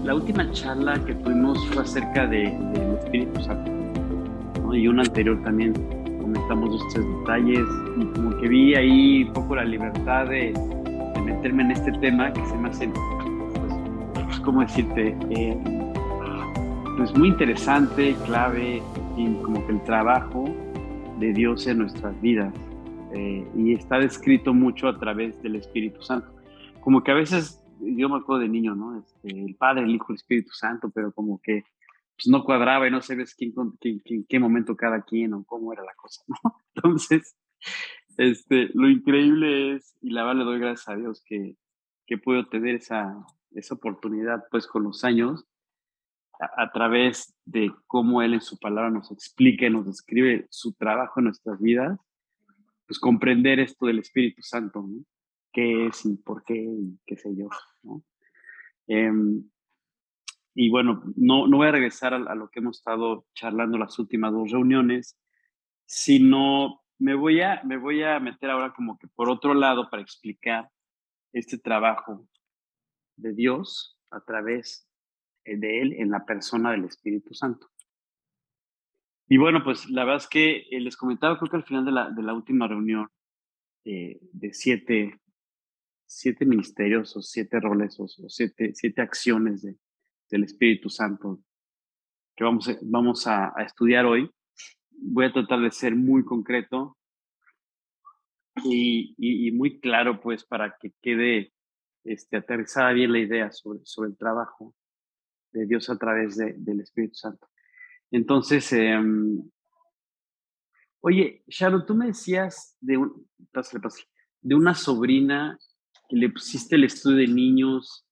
La última charla que tuvimos fue acerca del Espíritu Santo, ¿no? Y una anterior también comentamos dos, tres detalles y como que vi ahí un poco la libertad de meterme en este tema que se me hace, pues ¿cómo decirte? Pues muy interesante, clave, en fin, como que el trabajo de Dios en nuestras vidas. Y está descrito mucho a través del Espíritu Santo. Como que a veces, yo me acuerdo de niño, ¿no? El Padre, el Hijo, el Espíritu Santo, pero como que pues, no cuadraba y no sabes en qué momento cada quien o cómo era la cosa, ¿no? Entonces, lo increíble es, y la verdad le doy gracias a Dios que puedo tener esa oportunidad, pues con los años, a través de cómo Él en su palabra nos explica y nos describe su trabajo en nuestras vidas, pues comprender esto del Espíritu Santo, ¿no? ¿Qué es y por qué y qué sé yo, ¿no? Em, y bueno, no voy a regresar a lo que hemos estado charlando las últimas dos reuniones, sino me voy a meter ahora como que por otro lado para explicar este trabajo de Dios a través de Él en la persona del Espíritu Santo. Y bueno, pues la verdad es que les comentaba, creo que al final de la última reunión, de siete ministerios o siete roles o siete acciones del Espíritu Santo que vamos a estudiar hoy. Voy a tratar de ser muy concreto y muy claro, pues, para que quede aterrizada bien la idea sobre el trabajo de Dios a través del Espíritu Santo. Entonces, oye, Sharon, tú me decías pásale, de una sobrina que le pusiste el estudio de niños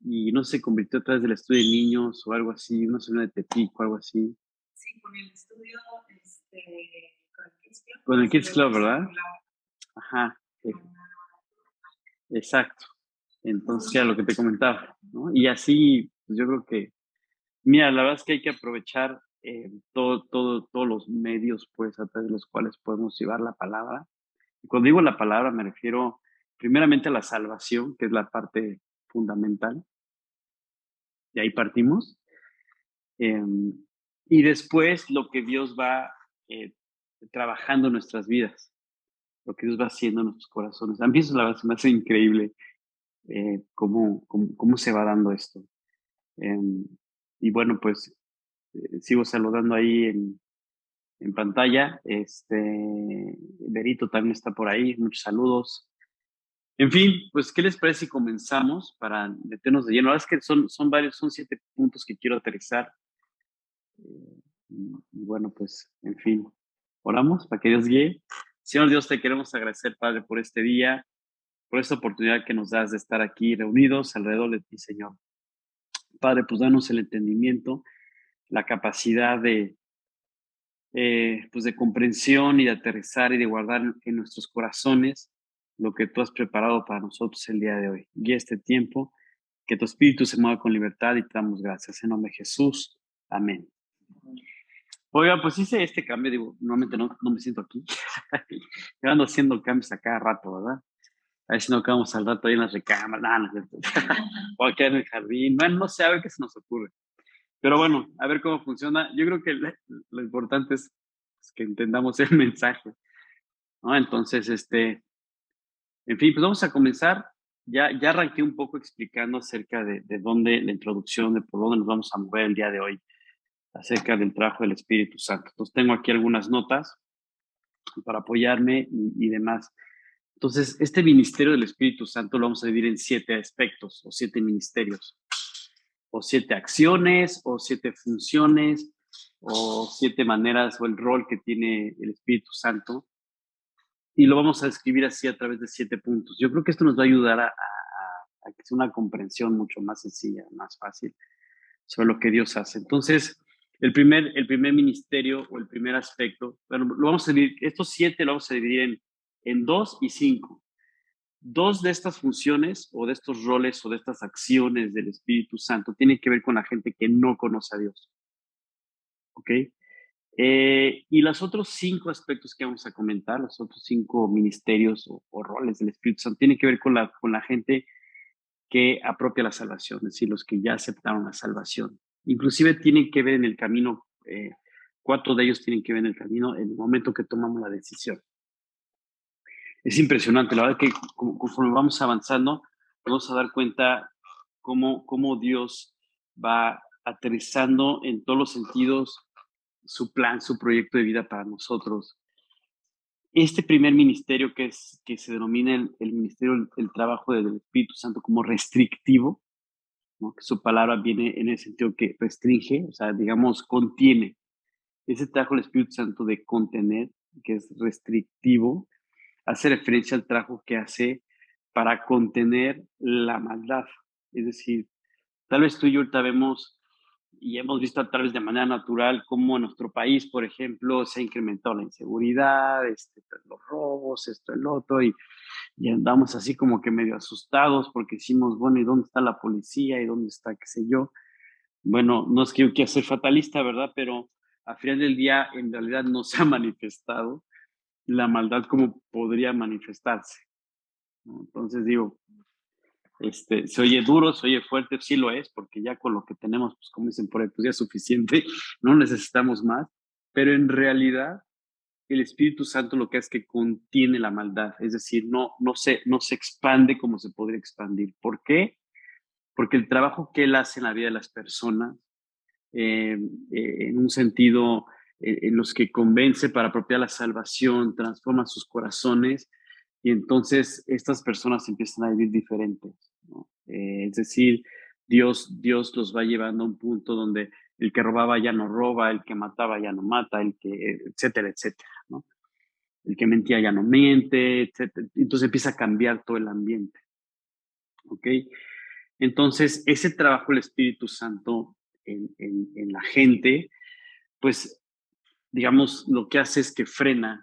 y no se convirtió a través del estudio de niños o algo así, una sobrina de Tepic o algo así. Sí, con el estudio, con el Kids Club, Con el se Kids le Club, ¿verdad? desarrollaba Ajá, una exacto. Entonces, ya lo que te comentaba, ¿no? Y así, pues yo creo que, mira, la verdad es que hay que aprovechar todos los medios, pues, a través de los cuales podemos llevar la palabra. Y cuando digo la palabra, me refiero primeramente a la salvación, que es la parte fundamental, de ahí partimos. Em, y después lo que Dios va eh, trabajando en nuestras vidas, lo que Dios va haciendo en nuestros corazones. A mí eso la verdad se me hace increíble cómo se va dando esto. Em, y bueno, pues sigo saludando ahí en pantalla. Berito también está por ahí, muchos saludos. En fin, pues, ¿qué les parece si comenzamos para meternos de lleno? La verdad es que son siete puntos que quiero aterrizar. Y bueno, pues, en fin, oramos para que Dios guíe. Señor Dios, te queremos agradecer, Padre, por este día, por esta oportunidad que nos das de estar aquí reunidos alrededor de ti, Señor. Padre, pues danos el entendimiento, la capacidad pues de comprensión y de aterrizar y de guardar en nuestros corazones lo que tú has preparado para nosotros el día de hoy. Guía este tiempo, que tu espíritu se mueva con libertad y te damos gracias. En nombre de Jesús. Amén. Oiga, pues hice este cambio, digo, normalmente no me siento aquí. Yo ando haciendo cambios a cada rato, ¿verdad? A ver si no acabamos al rato ahí en las recámaras, no, no es cierto. O acá en el jardín, bueno, no sé, a ver qué se nos ocurre. Pero bueno, a ver cómo funciona. Yo creo que lo importante es que entendamos el mensaje, ¿no? Entonces, en fin, pues vamos a comenzar. Ya arranqué un poco explicando acerca de dónde, la introducción, de por dónde nos vamos a mover el día de hoy, acerca del trabajo del Espíritu Santo. Entonces, tengo aquí algunas notas para apoyarme y demás. Entonces, este ministerio del Espíritu Santo lo vamos a dividir en siete aspectos o siete ministerios, o siete acciones, o siete funciones, o siete maneras, o el rol que tiene el Espíritu Santo. Y lo vamos a describir así a través de siete puntos. Yo creo que esto nos va a ayudar a que sea una comprensión mucho más sencilla, más fácil sobre lo que Dios hace. Entonces, el primer ministerio o el primer aspecto, bueno, lo vamos a dividir, estos siete lo vamos a dividir en dos y cinco. Dos de estas funciones o de estos roles o de estas acciones del Espíritu Santo tienen que ver con la gente que no conoce a Dios. ¿Ok? Y los otros cinco aspectos que vamos a comentar, los otros cinco ministerios o roles del Espíritu Santo, tienen que ver con la gente que apropia la salvación, es decir, los que ya aceptaron la salvación. Inclusive tienen que ver en el camino, 4 de ellos tienen que ver en el camino en el momento que tomamos la decisión. Es impresionante, la verdad que conforme vamos avanzando, vamos a dar cuenta cómo Dios va aterrizando en todos los sentidos su plan, su proyecto de vida para nosotros. Este primer ministerio que se denomina el ministerio, el trabajo del Espíritu Santo como restrictivo, ¿no? Que su palabra viene en el sentido que restringe, o sea, digamos, contiene. Ese trabajo del Espíritu Santo de contener, que es restrictivo, hace referencia al trabajo que hace para contener la maldad. Es decir, tal vez tú y yo ahorita vemos y hemos visto a través de manera natural cómo en nuestro país, por ejemplo, se ha incrementado la inseguridad, los robos, esto, el otro, y andamos así como que medio asustados porque decimos, bueno, ¿y dónde está la policía? ¿Y dónde está qué sé yo? Bueno, no es que yo quiera ser fatalista, ¿verdad? Pero al final del día, en realidad no se ha manifestado la maldad como podría manifestarse, ¿no? Entonces digo, se oye duro, se oye fuerte, sí lo es, porque ya con lo que tenemos, pues como dicen por ahí, pues ya es suficiente, no necesitamos más, pero en realidad el Espíritu Santo lo que hace es que contiene la maldad, es decir, no se expande como se podría expandir. ¿Por qué? Porque el trabajo que él hace en la vida de las personas, en un sentido, en los que convence para apropiar la salvación, transforma sus corazones, y entonces estas personas empiezan a vivir diferentes, ¿no? Es decir, Dios los va llevando a un punto donde el que robaba ya no roba, el que mataba ya no mata, etcétera, etcétera, ¿no? El que mentía ya no miente, etcétera. Entonces empieza a cambiar todo el ambiente, ¿ok? Entonces, ese trabajo del Espíritu Santo en la gente, pues, digamos, lo que hace es que frena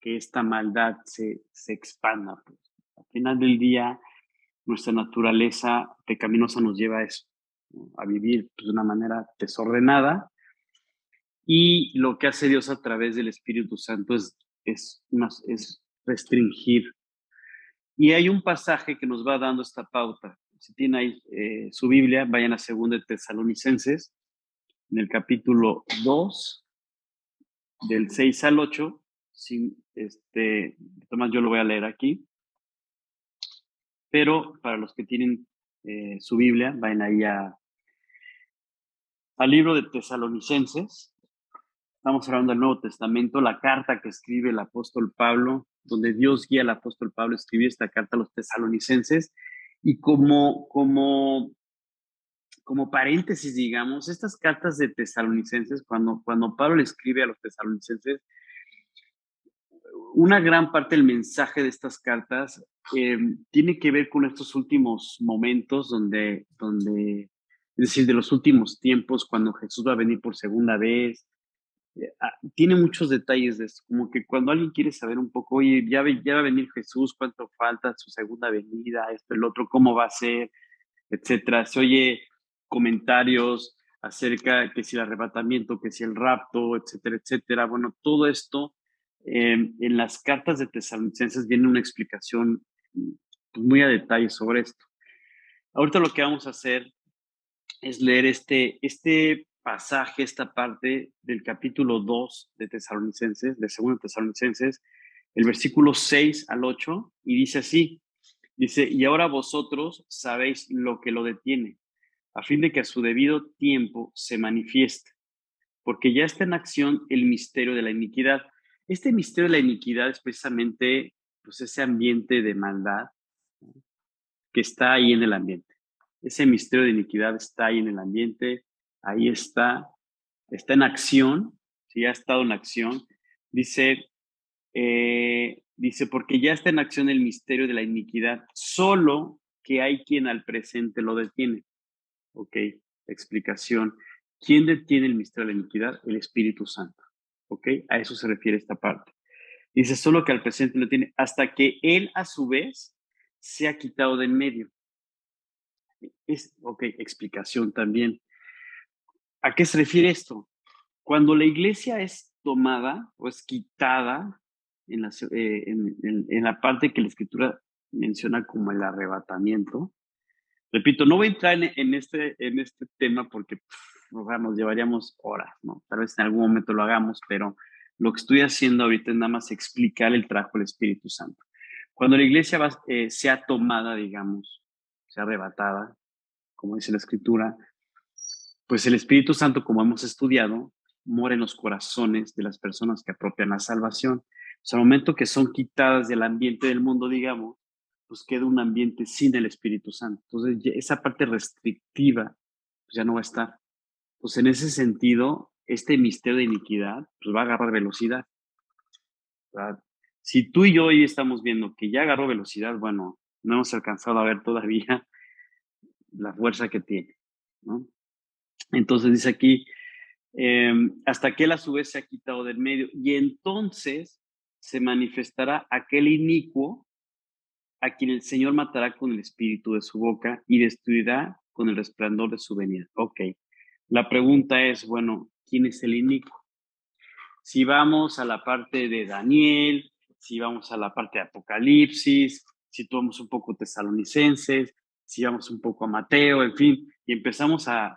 que esta maldad se expanda. Pues. Al final del día, nuestra naturaleza pecaminosa nos lleva a eso, ¿no? A vivir pues, de una manera desordenada. Y lo que hace Dios a través del Espíritu Santo es restringir. Y hay un pasaje que nos va dando esta pauta. Si tienen ahí su Biblia, vayan a 2 de Tesalonicenses, en el capítulo 2, del 6 al 8. Sin, Tomás, yo lo voy a leer aquí. Pero para los que tienen su Biblia, vayan ahí al libro de Tesalonicenses. Estamos hablando del Nuevo Testamento, la carta que escribe el apóstol Pablo, donde Dios guía al apóstol Pablo a escribir esta carta a los tesalonicenses. Y como paréntesis, digamos, estas cartas de tesalonicenses, cuando Pablo le escribe a los tesalonicenses, una gran parte del mensaje de estas cartas tiene que ver con estos últimos momentos es decir, de los últimos tiempos, cuando Jesús va a venir por segunda vez. Tiene muchos detalles de esto, como que cuando alguien quiere saber un poco, oye, ya va a venir Jesús, cuánto falta su segunda venida, esto, el otro, cómo va a ser, etcétera. Se oye comentarios acerca que si el arrebatamiento, que si el rapto, etcétera, etcétera. Bueno, todo esto en las cartas de Tesalonicenses viene una explicación pues, muy a detalle sobre esto. Ahorita lo que vamos a hacer es leer este pasaje, esta parte del capítulo 2 de Tesalonicenses, de 2 Tesalonicenses, el versículo 6 al 8, y dice así, dice, y ahora vosotros sabéis lo que lo detiene, a fin de que a su debido tiempo se manifieste, porque ya está en acción el misterio de la iniquidad. Este misterio de la iniquidad es precisamente pues, ese ambiente de maldad, ¿no? Que está ahí en el ambiente. Ese misterio de iniquidad está ahí en el ambiente, ahí está en acción, si ya ha estado en acción. Dice, porque ya está en acción el misterio de la iniquidad, solo que hay quien al presente lo detiene. Ok, explicación. ¿Quién detiene el misterio de la iniquidad? El Espíritu Santo. Ok, a eso se refiere esta parte. Dice, solo que al presente lo tiene, hasta que él a su vez se ha quitado de en medio. Ok, explicación también. ¿A qué se refiere esto? Cuando la iglesia es tomada o es quitada en la parte que la escritura menciona como el arrebatamiento, Repito, no voy a entrar en este tema porque o sea, nos llevaríamos horas, ¿no? Tal vez en algún momento lo hagamos, pero lo que estoy haciendo ahorita es nada más explicar el trabajo del Espíritu Santo. Cuando la iglesia sea tomada, digamos, sea arrebatada, como dice la Escritura, pues el Espíritu Santo, como hemos estudiado, mora en los corazones de las personas que apropian la salvación. O sea, al momento que son quitadas del ambiente del mundo, digamos, pues queda un ambiente sin el Espíritu Santo. Entonces, esa parte restrictiva pues ya no va a estar. Pues en ese sentido, este misterio de iniquidad pues va a agarrar velocidad, ¿verdad? Si tú y yo hoy estamos viendo que ya agarró velocidad, bueno, no hemos alcanzado a ver todavía la fuerza que tiene, ¿no? Entonces dice aquí, hasta que él a su vez se ha quitado del medio, y entonces se manifestará aquel inicuo a quien el Señor matará con el espíritu de su boca y destruirá con el resplandor de su venida. Ok, la pregunta es, bueno, ¿quién es el inicuo? Si vamos a la parte de Daniel, si vamos a la parte de Apocalipsis, si tomamos un poco Tesalonicenses, si vamos un poco a Mateo, en fin, y empezamos a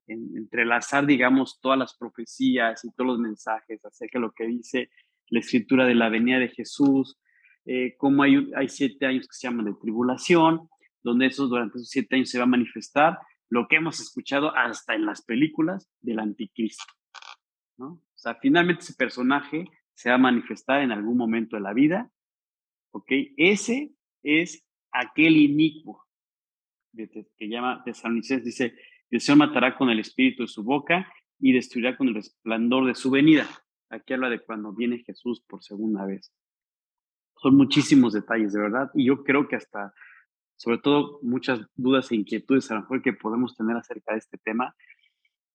entrelazar, digamos, todas las profecías y todos los mensajes acerca de lo que dice la escritura de la venida de Jesús, cómo hay 7 años que se llaman de tribulación, donde durante esos 7 años se va a manifestar lo que hemos escuchado hasta en las películas del anticristo, ¿no? O sea, finalmente ese personaje se va a manifestar en algún momento de la vida, ¿ok? Ese es aquel inicuo que llama Tesalonicenses, dice, el Señor matará con el espíritu de su boca y destruirá con el resplandor de su venida. Aquí habla de cuando viene Jesús por segunda vez. Son muchísimos detalles, de verdad, y yo creo que hasta, sobre todo, muchas dudas e inquietudes a lo mejor que podemos tener acerca de este tema,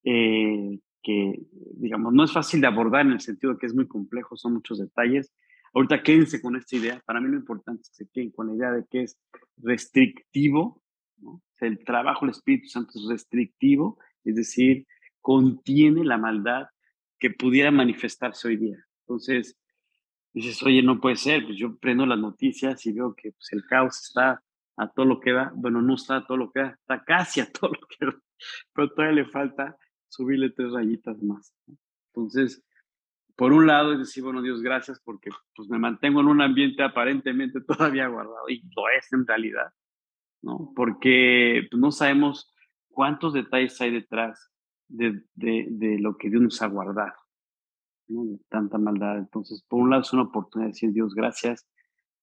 que, digamos, no es fácil de abordar en el sentido de que es muy complejo, son muchos detalles. Ahorita quédense con esta idea. Para mí lo importante es que se queden con la idea de que es restrictivo, ¿no? O sea, el trabajo del Espíritu Santo es restrictivo, es decir, contiene la maldad que pudiera manifestarse hoy día. Entonces, dices, oye, no puede ser, pues yo prendo las noticias y veo que pues, el caos está a todo lo que da. Bueno, no está a todo lo que da, está casi a todo lo que da, pero todavía le falta subirle 3 rayitas más, ¿no? Entonces, por un lado es decir, bueno, Dios, gracias porque pues me mantengo en un ambiente aparentemente todavía guardado y lo es en realidad, ¿no? Porque pues, no sabemos cuántos detalles hay detrás de lo que Dios nos ha guardado, ¿no? De tanta maldad. Entonces, por un lado es una oportunidad de decir, Dios, gracias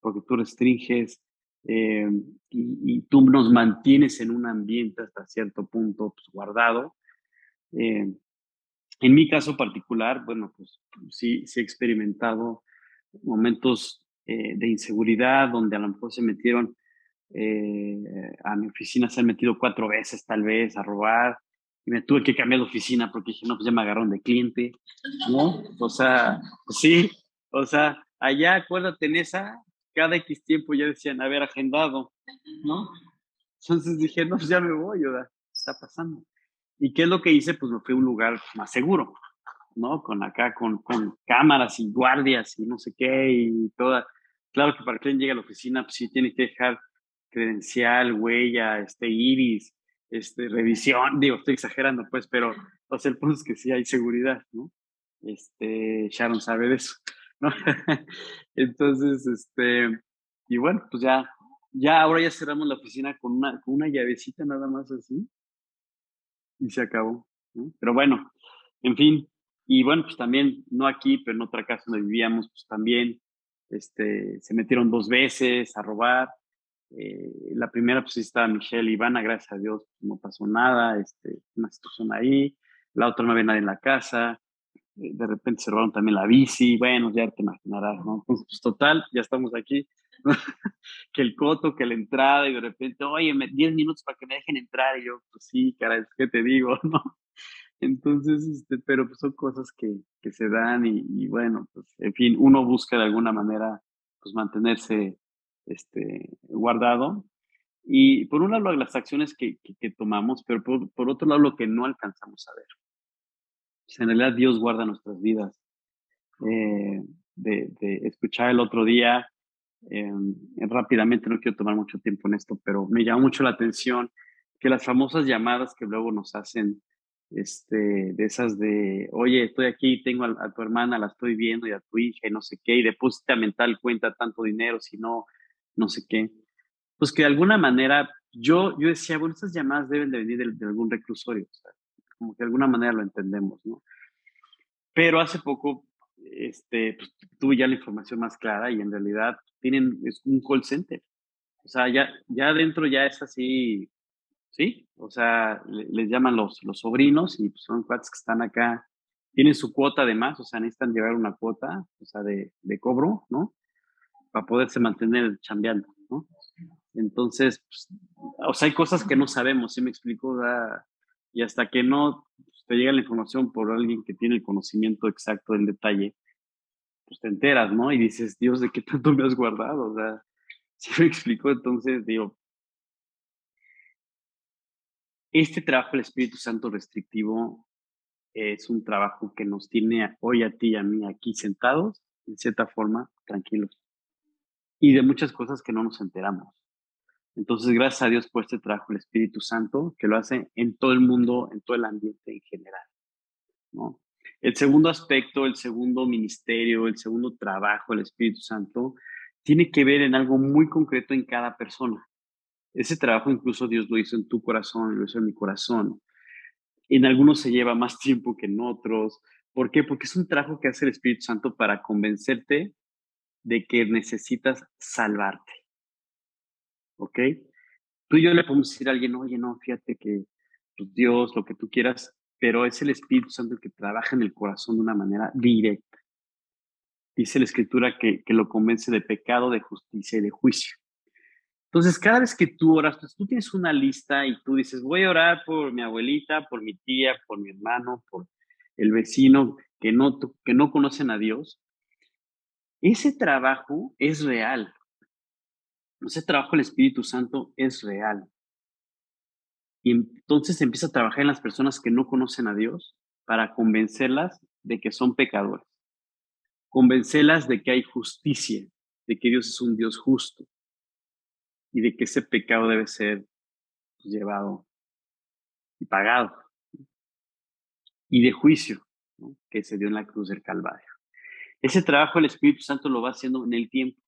porque tú restringes eh, y tú nos mantienes en un ambiente hasta cierto punto pues, guardado. Eh, En mi caso particular, bueno, pues sí he experimentado momentos de inseguridad donde a lo mejor se metieron eh, a mi oficina, se han metido 4 veces tal vez a robar y me tuve que cambiar de oficina porque dije, no, pues ya me agarraron de cliente, ¿no? O sea, pues sí, o sea, allá acuérdate en esa, cada X tiempo ya decían haber agendado, ¿no? Entonces dije, no, pues ya me voy, ¿verdad? ¿Qué está pasando? ¿Y qué es lo que hice? Pues me fui a un lugar más seguro, ¿no? Con cámaras y guardias y no sé qué y toda. Claro que para que alguien llegue a la oficina, pues sí tiene que dejar credencial, huella, iris, revisión. Digo, estoy exagerando, pues, pero, o sea, el punto es que sí hay seguridad, ¿no? Sharon sabe de eso, ¿no? Entonces, y bueno, pues ya ahora ya cerramos la oficina con una llavecita nada más así y se acabó, ¿no? Pero bueno, en fin, y bueno, pues también, no aquí, pero en otra casa donde vivíamos, pues también se metieron 2 veces a robar. La primera, pues sí estaba Michelle y Ivana, gracias a Dios, no pasó nada, una situación ahí. La otra no había nadie en la casa. De repente se robaron también la bici, bueno, ya te imaginarás, ¿no? Entonces, pues total, ya estamos aquí. Que el coto, que la entrada, y de repente, oye, 10 minutos para que me dejen entrar, y yo, pues sí, caray, ¿qué te digo, no? Entonces, pero pues son cosas que se dan y bueno, pues en fin, uno busca de alguna manera pues mantenerse guardado. Y por un lado las acciones que tomamos, pero por otro lado lo que no alcanzamos a ver. Pues, en realidad Dios guarda nuestras vidas. De escuchar el otro día Rápidamente, no quiero tomar mucho tiempo en esto, pero me llama mucho la atención que las famosas llamadas que luego nos hacen, de esas de, oye, estoy aquí, tengo a tu hermana, la estoy viendo, y a tu hija, y no sé qué, y deposítame en tal cuenta tanto dinero, si no, no sé qué. Pues que de alguna manera, yo decía, bueno, estas llamadas deben de venir de algún reclusorio, o sea, como que de alguna manera lo entendemos, ¿no? Pero hace poco, pues, tuve ya la información más clara y en realidad es un call center. O sea, ya adentro ya es así, ¿sí? O sea, les llaman los sobrinos y pues, son cuates que están acá, tienen su cuota además, o sea, necesitan llevar una cuota, o sea, de cobro, ¿no? Para poderse mantener chambeando, ¿no? Entonces, pues, o sea, hay cosas que no sabemos, ¿sí me explico? O sea, y hasta que no pues, te llega la información por alguien que tiene el conocimiento exacto del detalle, pues te enteras, ¿no? Y dices, Dios, ¿de qué tanto me has guardado? O sea, ¿sí me explico? Entonces, digo, este trabajo del Espíritu Santo restrictivo es un trabajo que nos tiene hoy a ti y a mí aquí sentados, en cierta forma, tranquilos. Y de muchas cosas que no nos enteramos. Entonces, gracias a Dios por este trabajo del Espíritu Santo, que lo hace en todo el mundo, en todo el ambiente en general, ¿no? El segundo aspecto, el segundo ministerio, el segundo trabajo del Espíritu Santo, tiene que ver en algo muy concreto en cada persona. Ese trabajo incluso Dios lo hizo en tu corazón, lo hizo en mi corazón. En algunos se lleva más tiempo que en otros. ¿Por qué? Porque es un trabajo que hace el Espíritu Santo para convencerte de que necesitas salvarte, ¿ok? Tú y yo le podemos decir a alguien, oye, no, fíjate que pues, Dios, lo que tú quieras, pero es el Espíritu Santo el que trabaja en el corazón de una manera directa. Dice la Escritura que lo convence de pecado, de justicia y de juicio. Entonces, cada vez que tú oras, pues tú tienes una lista y tú dices, voy a orar por mi abuelita, por mi tía, por mi hermano, por el vecino que no conocen a Dios. Ese trabajo es real. Ese trabajo del Espíritu Santo es real. Y entonces empieza a trabajar en las personas que no conocen a Dios para convencerlas de que son pecadores, convencerlas de que hay justicia, de que Dios es un Dios justo y de que ese pecado debe ser pues, llevado y pagado, y de juicio, ¿no? Que se dio en la cruz del Calvario. Ese trabajo el Espíritu Santo lo va haciendo en el tiempo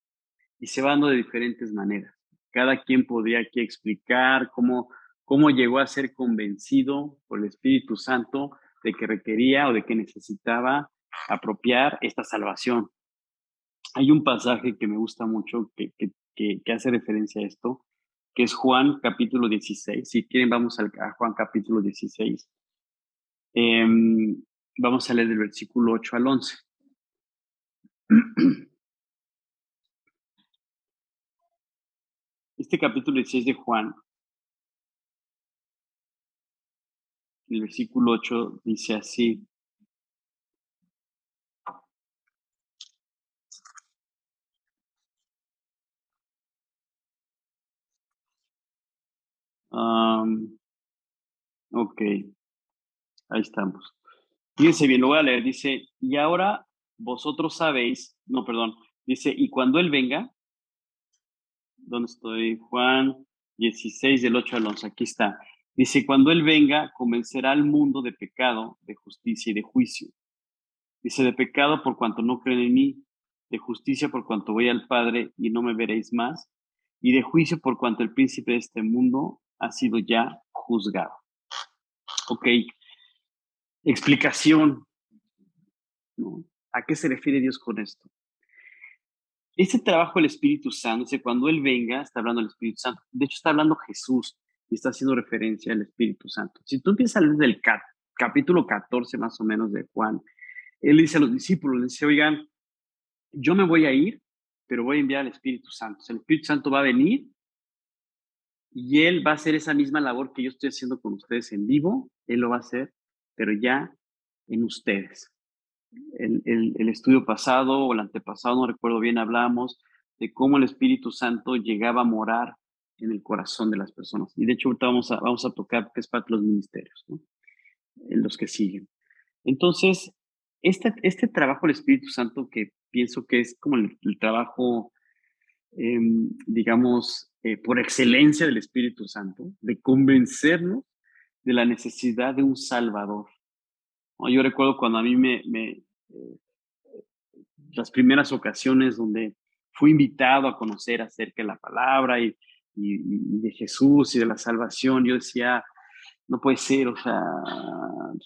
y se va dando de diferentes maneras. Cada quien podría aquí explicar cómo llegó a ser convencido por el Espíritu Santo de que requería o de que necesitaba apropiar esta salvación. Hay un pasaje que me gusta mucho que hace referencia a esto, que es Juan capítulo 16. Si quieren, vamos a Juan capítulo 16. Vamos a leer del versículo 8 al 11. Este capítulo 16 de Juan, el versículo 8 dice así. Ok, ahí estamos. Fíjense bien, lo voy a leer. Dice, y ahora vosotros sabéis, no, perdón, dice, y cuando Él venga, ¿dónde estoy? Juan 16 del 8 al 11, aquí está. Dice, cuando Él venga, convencerá al mundo de pecado, de justicia y de juicio. Dice, de pecado por cuanto no creen en mí, de justicia por cuanto voy al Padre y no me veréis más, y de juicio por cuanto el príncipe de este mundo ha sido ya juzgado. Ok, explicación, ¿no? ¿A qué se refiere Dios con esto? Este trabajo del Espíritu Santo, dice, cuando Él venga, está hablando del Espíritu Santo. De hecho, está hablando Jesús y está haciendo referencia al Espíritu Santo. Si tú empiezas a leer del capítulo 14 más o menos de Juan, Él dice a los discípulos, dice, oigan, yo me voy a ir, pero voy a enviar al Espíritu Santo. O sea, el Espíritu Santo va a venir y Él va a hacer esa misma labor que yo estoy haciendo con ustedes en vivo. Él lo va a hacer, pero ya en ustedes. El estudio pasado o el antepasado, no recuerdo bien, hablamos de cómo el Espíritu Santo llegaba a morar en el corazón de las personas. Y de hecho, ahorita vamos a tocar qué es parte de los ministerios, ¿no? En los que siguen. Entonces, este trabajo del Espíritu Santo que pienso que es como el trabajo digamos, por excelencia del Espíritu Santo, de convencernos de la necesidad de un Salvador, ¿no? Yo recuerdo cuando a mí las primeras ocasiones donde fui invitado a conocer acerca de la palabra y de Jesús y de la salvación, yo decía, no puede ser, o sea,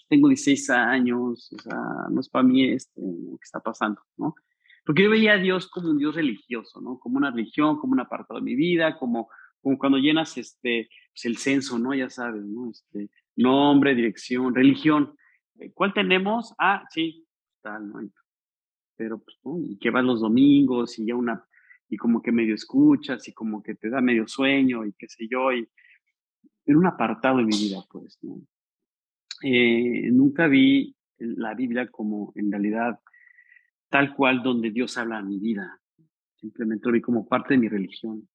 tengo 16 años, o sea, no es para mí lo que está pasando, ¿no? Porque yo veía a Dios como un Dios religioso, ¿no? Como una religión, como un apartado de mi vida, como cuando llenas pues el censo, ¿no? Ya sabes, ¿no? Nombre, dirección, religión. ¿Cuál tenemos? Ah, sí, tal, ¿no? Pero, pues, ¿no? Y que vas los domingos y como que medio escuchas y como que te da medio sueño y qué sé yo, y en un apartado de mi vida, pues, ¿no? Nunca vi la Biblia como en realidad tal cual donde Dios habla a mi vida. Simplemente lo vi como parte de mi religión.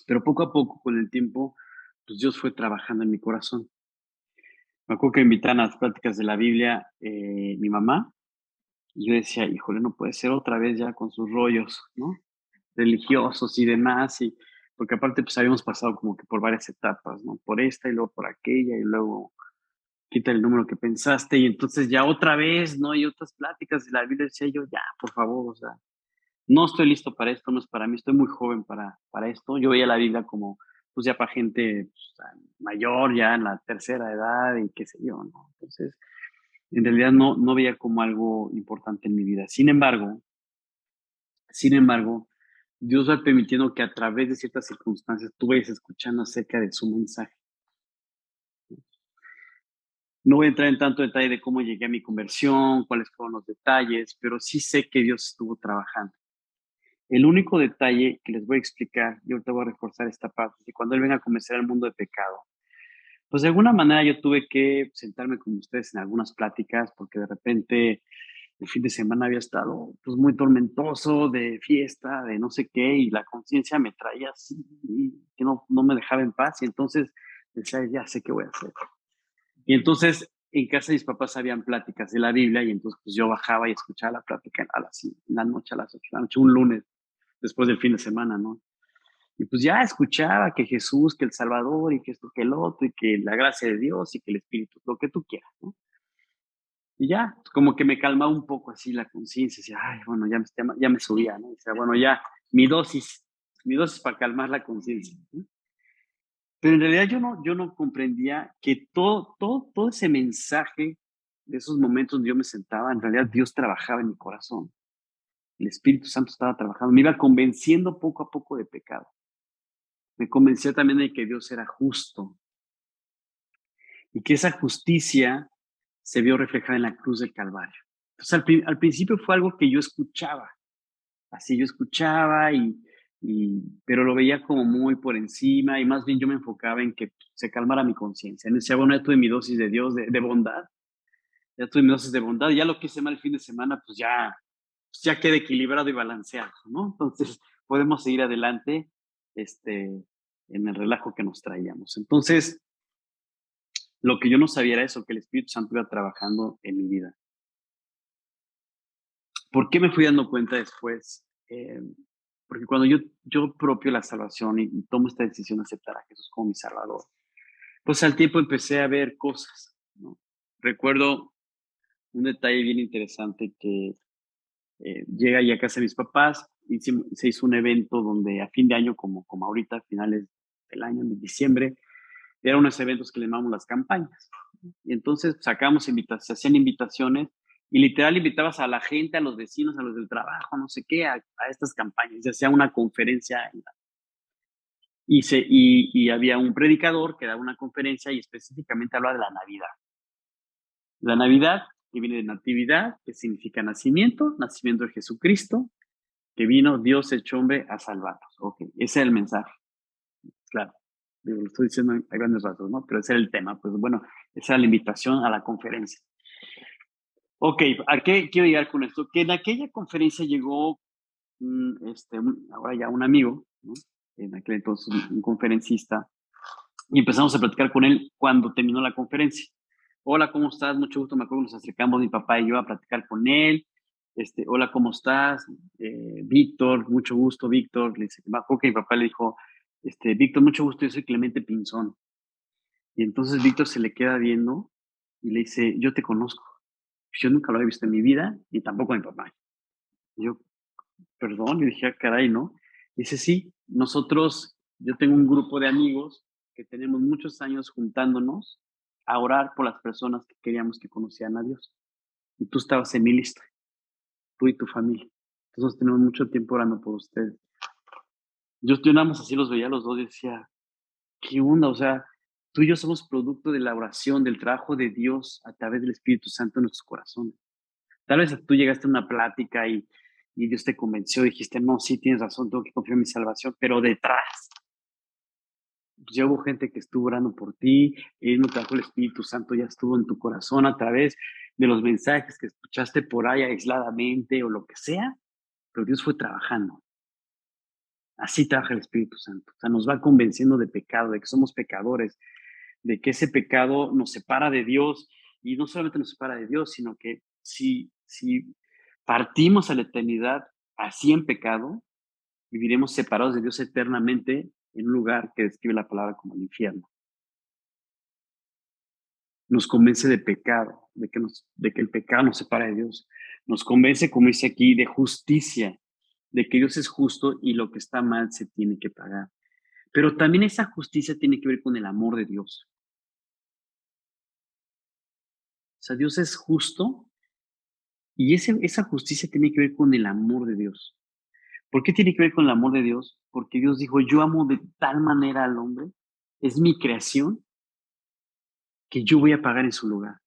Pero poco a poco, con el tiempo, pues Dios fue trabajando en mi corazón. Me acuerdo que me invitaban a las pláticas de la Biblia mi mamá, y yo decía, híjole, no puede ser otra vez ya con sus rollos, ¿no? Religiosos y demás, porque aparte pues habíamos pasado como que por varias etapas, ¿no? Por esta y luego por aquella y luego quita el número que pensaste y entonces ya otra vez, ¿no? Y otras pláticas de la Biblia decía yo, ya, por favor, o sea, no estoy listo para esto, no es para mí, estoy muy joven para esto. Yo veía la Biblia como, pues ya para gente pues, mayor, ya en la tercera edad y qué sé yo, ¿no? Entonces, en realidad no veía como algo importante en mi vida. Sin embargo, Dios va permitiendo que a través de ciertas circunstancias tú vayas escuchando acerca de su mensaje. No voy a entrar en tanto detalle de cómo llegué a mi conversión, cuáles fueron los detalles, pero sí sé que Dios estuvo trabajando. El único detalle que les voy a explicar, y ahorita voy a reforzar esta parte, es que cuando Él venga a convencer al mundo de pecado, pues de alguna manera yo tuve que sentarme con ustedes en algunas pláticas, porque de repente el fin de semana había estado pues muy tormentoso de fiesta, de no sé qué, y la conciencia me traía así, que no me dejaba en paz, y entonces decía, ya sé qué voy a hacer. Y entonces en casa de mis papás habían pláticas de la Biblia y entonces pues yo bajaba y escuchaba la plática en la noche, a las 8 de la noche, un lunes, después del fin de semana, ¿no? Y pues ya escuchaba que Jesús, que el Salvador y que esto, que el otro y que la gracia de Dios y que el Espíritu, lo que tú quieras, ¿no? Y ya, como que me calmaba un poco así la conciencia, decía, ay, bueno, ya me subía, ¿no? Decía, bueno, ya, mi dosis, mi dosis para calmar la conciencia, ¿no? Pero en realidad yo no comprendía que todo ese mensaje de esos momentos donde yo me sentaba, en realidad Dios trabajaba en mi corazón. El Espíritu Santo estaba trabajando, me iba convenciendo poco a poco de pecado. Me convencía también de que Dios era justo y que esa justicia se vio reflejada en la cruz del Calvario. Entonces, al principio fue algo que yo escuchaba, así yo escuchaba pero lo veía como muy por encima y más bien yo me enfocaba en que se calmara mi conciencia. Me decía, bueno, ya tuve mi dosis de Dios, de bondad, ya tuve mi dosis de bondad, ya lo que hice mal el fin de semana, pues ya quedé equilibrado y balanceado, ¿no? Entonces podemos seguir adelante en el relajo que nos traíamos. Entonces, lo que yo no sabía era eso, que el Espíritu Santo iba trabajando en mi vida. ¿Por qué me fui dando cuenta después? Porque cuando yo propio la salvación y tomo esta decisión de aceptar a Jesús como mi Salvador, pues al tiempo empecé a ver cosas, ¿no? Recuerdo un detalle bien interesante que llega ya a casa de mis papás y se hizo un evento donde a fin de año, como ahorita, a finales del año, de diciembre, eran unos eventos que le llamamos las campañas. Y entonces sacábamos invitaciones, se hacían invitaciones y literal invitabas a la gente, a los vecinos, a los del trabajo, no sé qué, a estas campañas. Se hacía una conferencia y había un predicador que daba una conferencia y específicamente hablaba de la Navidad. La Navidad, que viene de natividad, que significa nacimiento de Jesucristo, que vino Dios hecho hombre a salvarnos. Ok, ese es el mensaje. Claro, lo estoy diciendo a grandes rasgos, ¿no? Pero ese era el tema. Pues bueno, esa era la invitación a la conferencia. Ok, ¿a qué quiero llegar con esto? Que en aquella conferencia llegó ahora ya un amigo, ¿no? En aquel entonces un conferencista, y empezamos a platicar con él cuando terminó la conferencia. Hola, ¿cómo estás? Mucho gusto, me acuerdo que nos acercamos mi papá y yo a platicar con él, Hola, ¿cómo estás? Víctor, mucho gusto, Víctor. Le dice, me acuerdo que mi papá le dijo, Víctor, mucho gusto, yo soy Clemente Pinzón. Y entonces Víctor se le queda viendo y le dice, yo te conozco. Yo nunca lo había visto en mi vida y tampoco a mi papá. Y yo, perdón, y dije, caray, ¿no? Dice, sí, yo tengo un grupo de amigos que tenemos muchos años juntándonos a orar por las personas que queríamos que conocieran a Dios. Y tú estabas en mi lista, tú y tu familia. Entonces tenemos mucho tiempo orando por ustedes. Yo nada más así los veía a los dos y decía, ¿qué onda? O sea, tú y yo somos producto de la oración, del trabajo de Dios a través del Espíritu Santo en nuestros corazones. Tal vez tú llegaste a una plática y Dios te convenció, dijiste, no, sí, tienes razón, tengo que confiar en mi salvación, pero detrás, pues ya hubo gente que estuvo orando por ti, el mismo trabajo del Espíritu Santo ya estuvo en tu corazón a través de los mensajes que escuchaste por ahí aisladamente o lo que sea, pero Dios fue trabajando. Así trabaja el Espíritu Santo. O sea, nos va convenciendo de pecado, de que somos pecadores, de que ese pecado nos separa de Dios y no solamente nos separa de Dios, sino que si partimos a la eternidad así en pecado, viviremos separados de Dios eternamente en un lugar que describe la palabra como el infierno. Nos convence de pecado, de que el pecado nos separa de Dios. Nos convence, como dice aquí, de justicia, de que Dios es justo y lo que está mal se tiene que pagar. Pero también esa justicia tiene que ver con el amor de Dios. O sea, Dios es justo y esa justicia tiene que ver con el amor de Dios. ¿Por qué tiene que ver con el amor de Dios? Porque Dios dijo, yo amo de tal manera al hombre, es mi creación, que yo voy a pagar en su lugar.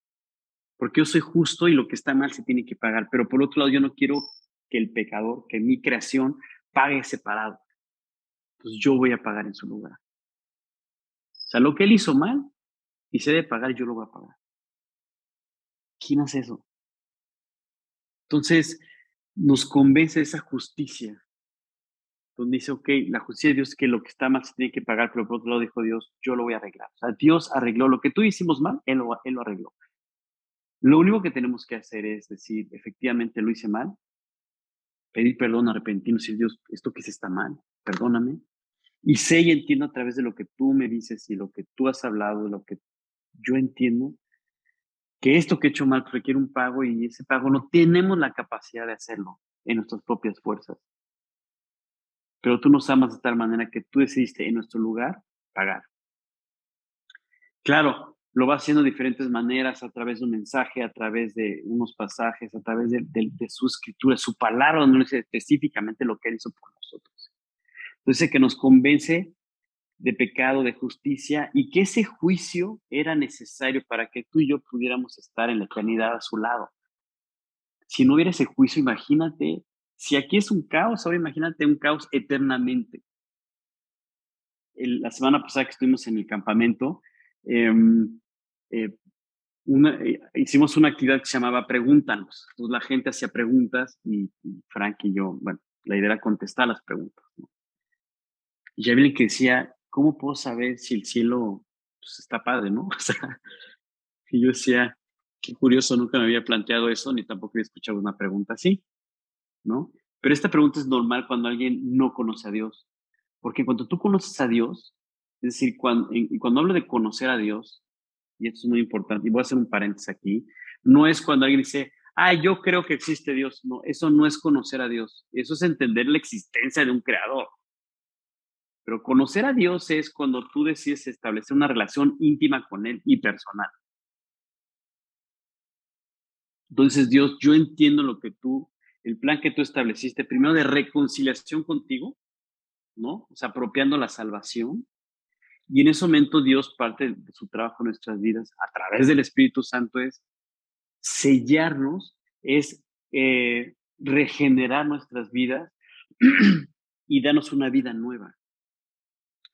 Porque yo soy justo y lo que está mal se tiene que pagar. Pero por otro lado, yo no quiero que el pecador, que mi creación, pague separado. Entonces yo voy a pagar en su lugar. O sea, lo que él hizo mal y se debe pagar, yo lo voy a pagar. ¿Quién hace eso? Entonces, nos convence esa justicia, donde dice, ok, la justicia de Dios es que lo que está mal se tiene que pagar, pero por otro lado dijo Dios, yo lo voy a arreglar. O sea, Dios arregló lo que tú hicimos mal, él lo arregló. Lo único que tenemos que hacer es decir, efectivamente lo hice mal, pedir perdón, arrepentirnos y decir, Dios, esto que hice está mal, perdóname. Y sé y entiendo a través de lo que tú me dices y lo que tú has hablado, lo que yo entiendo, que esto que he hecho mal requiere un pago y ese pago no tenemos la capacidad de hacerlo en nuestras propias fuerzas. Pero tú nos amas de tal manera que tú decidiste en nuestro lugar pagar. Claro, lo va haciendo de diferentes maneras, a través de un mensaje, a través de unos pasajes, a través de su escritura, su palabra, donde dice específicamente lo que él hizo por nosotros. Entonces, que nos convence de pecado, de justicia, y que ese juicio era necesario para que tú y yo pudiéramos estar en la eternidad a su lado. Si no hubiera ese juicio, imagínate, si aquí es un caos, ahora imagínate un caos eternamente. La semana pasada que estuvimos en el campamento, eh, eh, hicimos una actividad que se llamaba Pregúntanos. Entonces la gente hacía preguntas y Frank y yo, bueno, la idea era contestar las preguntas, ¿no? Y ya vi que decía, ¿cómo puedo saber si el cielo pues, está padre, no? O sea, y yo decía, qué curioso, nunca me había planteado eso, ni tampoco había escuchado una pregunta así, ¿no? Pero esta pregunta es normal cuando alguien no conoce a Dios, porque cuando tú conoces a Dios, es decir, cuando hablo de conocer a Dios, y esto es muy importante, y voy a hacer un paréntesis aquí, no es cuando alguien dice, ah, yo creo que existe Dios. No, eso no es conocer a Dios, eso es entender la existencia de un creador. Pero conocer a Dios es cuando tú decides establecer una relación íntima con Él y personal. Entonces, Dios, yo entiendo el plan que tú estableciste, primero de reconciliación contigo, ¿no? O sea, apropiando la salvación. Y en ese momento Dios, parte de su trabajo en nuestras vidas, a través del Espíritu Santo, es sellarnos, es regenerar nuestras vidas y darnos una vida nueva.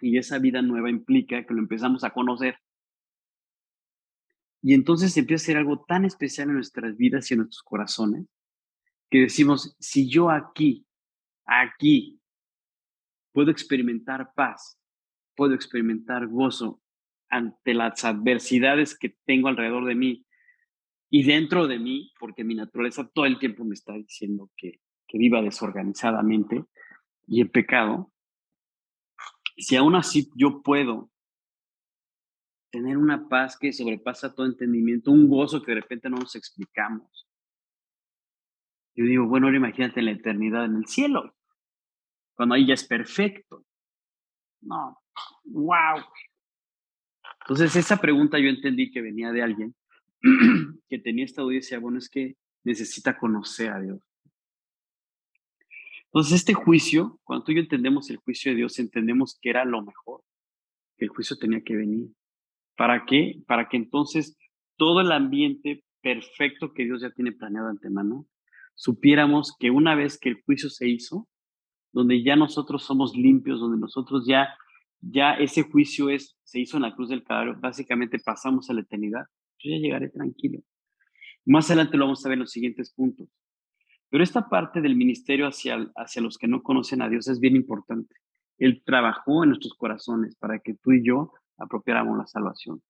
Y esa vida nueva implica que lo empezamos a conocer. Y entonces empieza a ser algo tan especial en nuestras vidas y en nuestros corazones, que decimos, si yo aquí puedo experimentar paz, puedo experimentar gozo ante las adversidades que tengo alrededor de mí, Y dentro de mí, porque mi naturaleza todo el tiempo me está diciendo que viva desorganizadamente y en pecado, si aún así yo puedo tener una paz que sobrepasa todo entendimiento, un gozo que de repente no nos explicamos. Yo digo, bueno, ahora imagínate en la eternidad, en el cielo, cuando ahí ya es perfecto. No, wow. Entonces esa pregunta yo entendí que venía de alguien que tenía esta duda y decía, bueno, es que necesita conocer a Dios. Entonces este juicio, cuando tú y yo entendemos el juicio de Dios, entendemos que era lo mejor, que el juicio tenía que venir. ¿Para qué? Para que entonces todo el ambiente perfecto que Dios ya tiene planeado de antemano, supiéramos que una vez que el juicio se hizo, donde ya nosotros somos limpios, donde nosotros ya ese juicio se hizo en la cruz del Calvario, básicamente pasamos a la eternidad, yo ya llegaré tranquilo. Más adelante lo vamos a ver en los siguientes puntos. Pero esta parte del ministerio hacia los que no conocen a Dios es bien importante. Él trabajó en nuestros corazones para que tú y yo apropiáramos la salvación.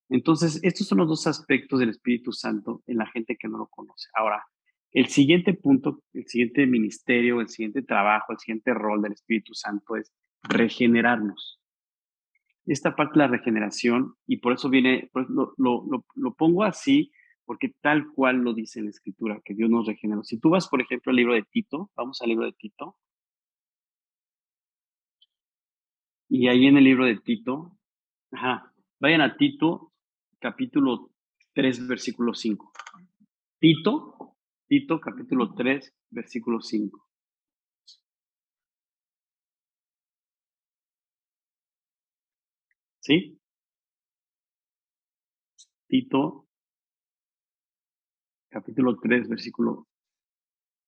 Entonces, estos son los dos aspectos del Espíritu Santo en la gente que no lo conoce. Ahora, el siguiente punto, el siguiente ministerio, el siguiente trabajo, el siguiente rol del Espíritu Santo es regenerarnos. Esta parte de la regeneración, y por eso viene, pues lo pongo así, porque tal cual lo dice en la Escritura, que Dios nos regeneró. Si tú vas, por ejemplo, al libro de Tito, vamos al libro de Tito, y ahí en el libro de Tito, vayan a Tito, capítulo 3 versículo 5. Tito, capítulo 3 versículo 5. ¿Sí? Tito, capítulo 3 versículo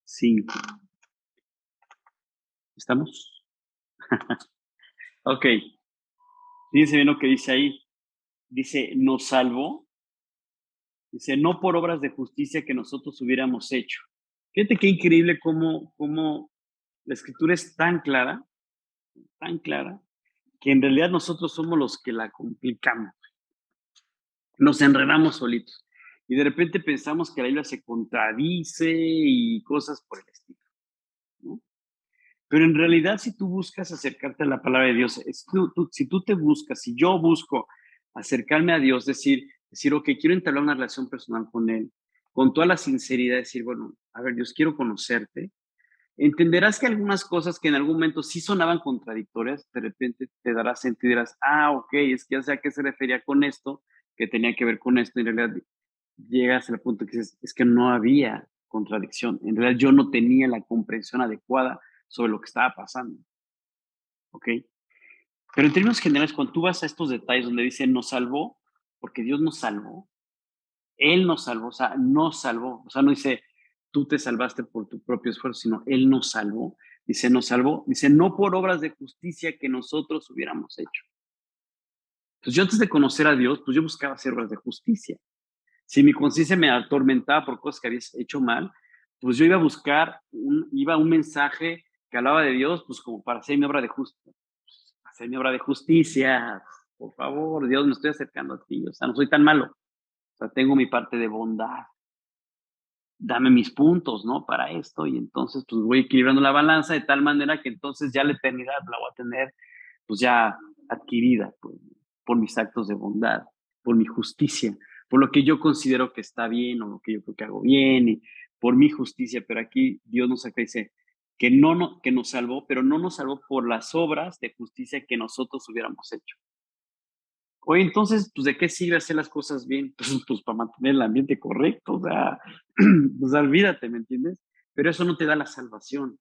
5. ¿Estamos? Ok. Fíjense bien lo que dice ahí. Dice, nos salvó. Dice, no por obras de justicia que nosotros hubiéramos hecho. Fíjate qué increíble cómo la escritura es tan clara, que en realidad nosotros somos los que la complicamos. Nos enredamos solitos. Y de repente pensamos que la Biblia se contradice y cosas por el estilo, ¿no? Pero en realidad, si tú buscas acercarte a la palabra de Dios, si tú te buscas, si yo busco acercarme a Dios, decir, ok, quiero entablar una relación personal con Él, con toda la sinceridad, decir, bueno, a ver, Dios, quiero conocerte, entenderás que algunas cosas que en algún momento sí sonaban contradictorias, de repente te darás sentido y dirás, ok, es que ya sé a qué se refería con esto, que tenía que ver con esto, y en realidad llegas al punto que dices, es que no había contradicción, en realidad yo no tenía la comprensión adecuada sobre lo que estaba pasando, ¿ok? Pero en términos generales, cuando tú vas a estos detalles donde dice nos salvó, porque Dios nos salvó, Él nos salvó, o sea, no dice tú te salvaste por tu propio esfuerzo, sino Él nos salvó, nos salvó, dice no por obras de justicia que nosotros hubiéramos hecho. Pues yo antes de conocer a Dios, pues yo buscaba hacer obras de justicia. Si mi conciencia me atormentaba por cosas que había hecho mal, pues yo iba a buscar, iba a un mensaje que hablaba de Dios, pues como para hacer mi obra de justicia. Hacer mi obra de justicia, por favor, Dios, me estoy acercando a ti, o sea, no soy tan malo, o sea, tengo mi parte de bondad, dame mis puntos, ¿no? Para esto, y entonces, pues voy equilibrando la balanza de tal manera que entonces ya la eternidad la voy a tener, pues ya adquirida por mis actos de bondad, por mi justicia, por lo que yo considero que está bien o lo que yo creo que hago bien, y por mi justicia. Pero aquí Dios nos dice que, que nos salvó, pero no nos salvó por las obras de justicia que nosotros hubiéramos hecho. Oye, entonces, pues, ¿de qué sirve hacer las cosas bien? Pues para mantener el ambiente correcto, o sea, pues olvídate, ¿me entiendes? Pero eso no te da la salvación.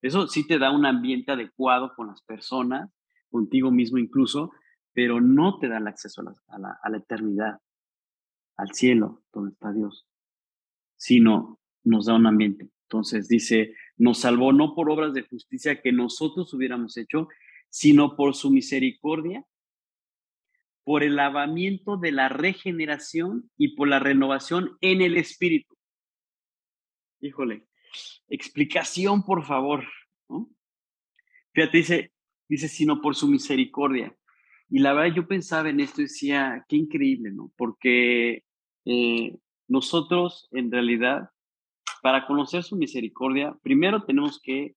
Eso sí te da un ambiente adecuado con las personas, contigo mismo incluso, pero no te da el acceso a la eternidad, al cielo, donde está Dios, sino nos da un ambiente. Entonces dice, nos salvó no por obras de justicia que nosotros hubiéramos hecho, sino por su misericordia, por el lavamiento de la regeneración y por la renovación en el Espíritu. Híjole, explicación, por favor, ¿no? Fíjate, dice, sino por su misericordia. Y la verdad, yo pensaba en esto y decía, qué increíble, ¿no? Porque nosotros en realidad, para conocer su misericordia, primero tenemos que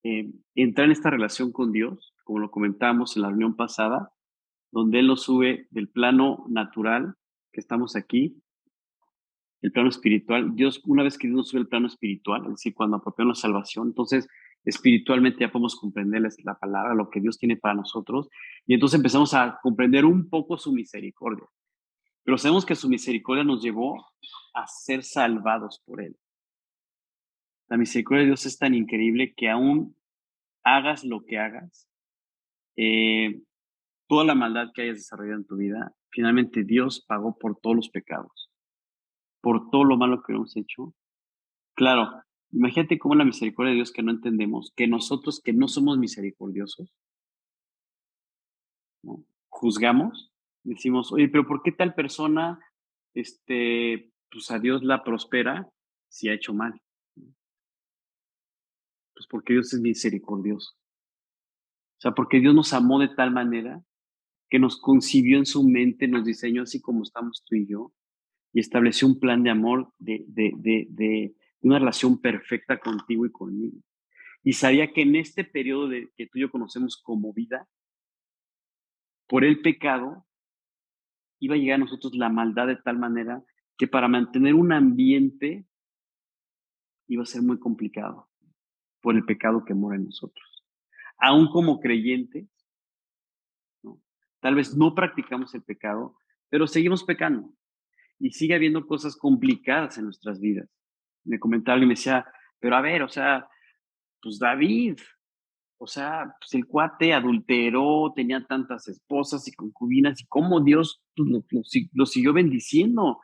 entrar en esta relación con Dios, como lo comentábamos en la reunión pasada, donde Él nos sube del plano natural, que estamos aquí, el plano espiritual. Dios, una vez que Dios nos sube el plano espiritual, es decir, cuando apropiamos la salvación, entonces espiritualmente ya podemos comprender la palabra, lo que Dios tiene para nosotros, y entonces empezamos a comprender un poco su misericordia. Pero sabemos que su misericordia nos llevó a ser salvados por Él. La misericordia de Dios es tan increíble que aún hagas lo que hagas, eh, toda la maldad que hayas desarrollado en tu vida, finalmente Dios pagó por todos los pecados, por todo lo malo que hemos hecho. Claro, imagínate cómo la misericordia de Dios que no entendemos, que nosotros que no somos misericordiosos, ¿no? Juzgamos, decimos, oye, pero ¿por qué tal persona, pues a Dios la prospera si ha hecho mal? Pues porque Dios es misericordioso. O sea, porque Dios nos amó de tal manera que nos concibió en su mente, nos diseñó así como estamos tú y yo, y estableció un plan de amor, de una relación perfecta contigo y conmigo. Y sabía que en este periodo que tú y yo conocemos como vida, por el pecado, iba a llegar a nosotros la maldad de tal manera que para mantener un ambiente iba a ser muy complicado por el pecado que mora en nosotros. Aún como creyentes, ¿no? Tal vez no practicamos el pecado, pero seguimos pecando y sigue habiendo cosas complicadas en nuestras vidas. Me comentaba alguien y me decía, pero a ver, o sea, pues David, o sea, pues el cuate adulteró, tenía tantas esposas y concubinas, y cómo Dios pues, lo siguió bendiciendo.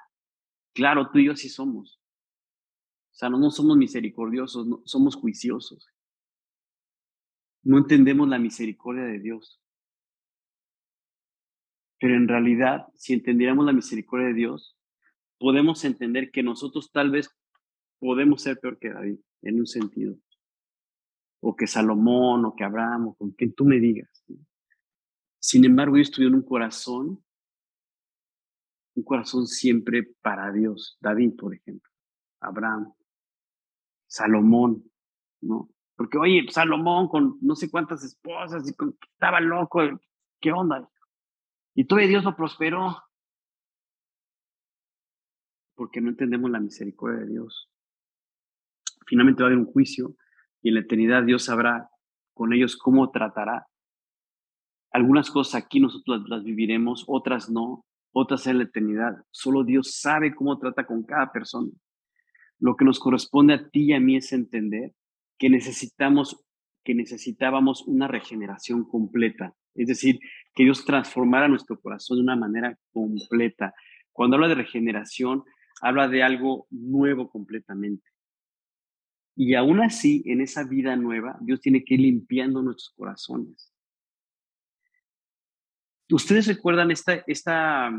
Claro, tú y yo así somos. O sea, no somos misericordiosos, no, somos juiciosos. No entendemos la misericordia de Dios. Pero en realidad, si entendiéramos la misericordia de Dios, podemos entender que nosotros tal vez podemos ser peor que David, en un sentido. O que Salomón, o que Abraham, o con quien tú me digas. Sin embargo, ellos tuvieron un corazón siempre para Dios. David, por ejemplo, Abraham, Salomón, ¿no? Porque, oye, Salomón con no sé cuántas esposas y estaba loco, ¿qué onda? Y todavía Dios lo prosperó, porque no entendemos la misericordia de Dios. Finalmente va a haber un juicio y en la eternidad Dios sabrá con ellos cómo tratará. Algunas cosas aquí nosotros las viviremos, otras no, otras en la eternidad. Solo Dios sabe cómo trata con cada persona. Lo que nos corresponde a ti y a mí es entender que que necesitábamos una regeneración completa. Es decir, que Dios transformara nuestro corazón de una manera completa. Cuando habla de regeneración, habla de algo nuevo completamente. Y aún así, en esa vida nueva, Dios tiene que ir limpiando nuestros corazones. ¿Ustedes recuerdan esta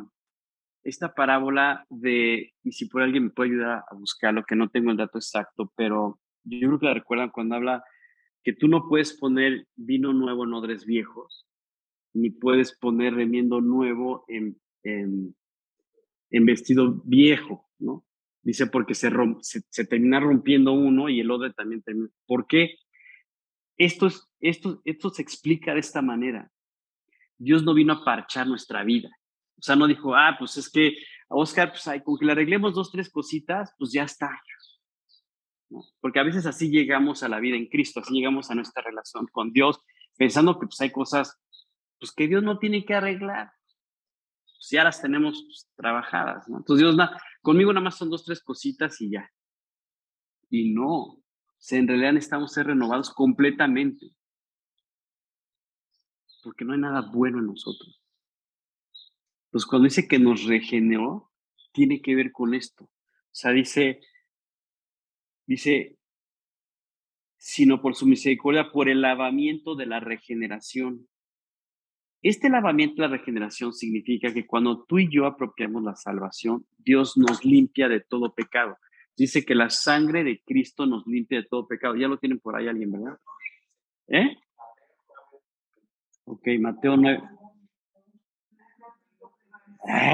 parábola y si por alguien me puede ayudar a buscarlo, que no tengo el dato exacto, pero yo creo que la recuerdan cuando habla que tú no puedes poner vino nuevo en odres viejos, ni puedes poner remiendo nuevo en vestido viejo, ¿no? Dice porque se termina rompiendo uno y el odre también termina. ¿Por qué? Esto se explica de esta manera. Dios no vino a parchar nuestra vida. O sea, no dijo, pues es que a Oscar, pues con que le arreglemos dos, tres cositas, pues ya está. ¿No? Porque a veces así llegamos a la vida en Cristo, así llegamos a nuestra relación con Dios, pensando que pues hay cosas pues, que Dios no tiene que arreglar. Pues ya las tenemos pues, trabajadas, ¿no? Entonces Dios, conmigo nada más son dos, tres cositas y ya. Y no, o sea, en realidad necesitamos ser renovados completamente, porque no hay nada bueno en nosotros. Pues cuando dice que nos regeneró, tiene que ver con esto. O sea, dice, sino por su misericordia, por el lavamiento de la regeneración. Este lavamiento de la regeneración significa que cuando tú y yo apropiamos la salvación, Dios nos limpia de todo pecado. Dice que la sangre de Cristo nos limpia de todo pecado. Ya lo tienen por ahí alguien, ¿verdad? ¿Eh? Ok, Mateo 9.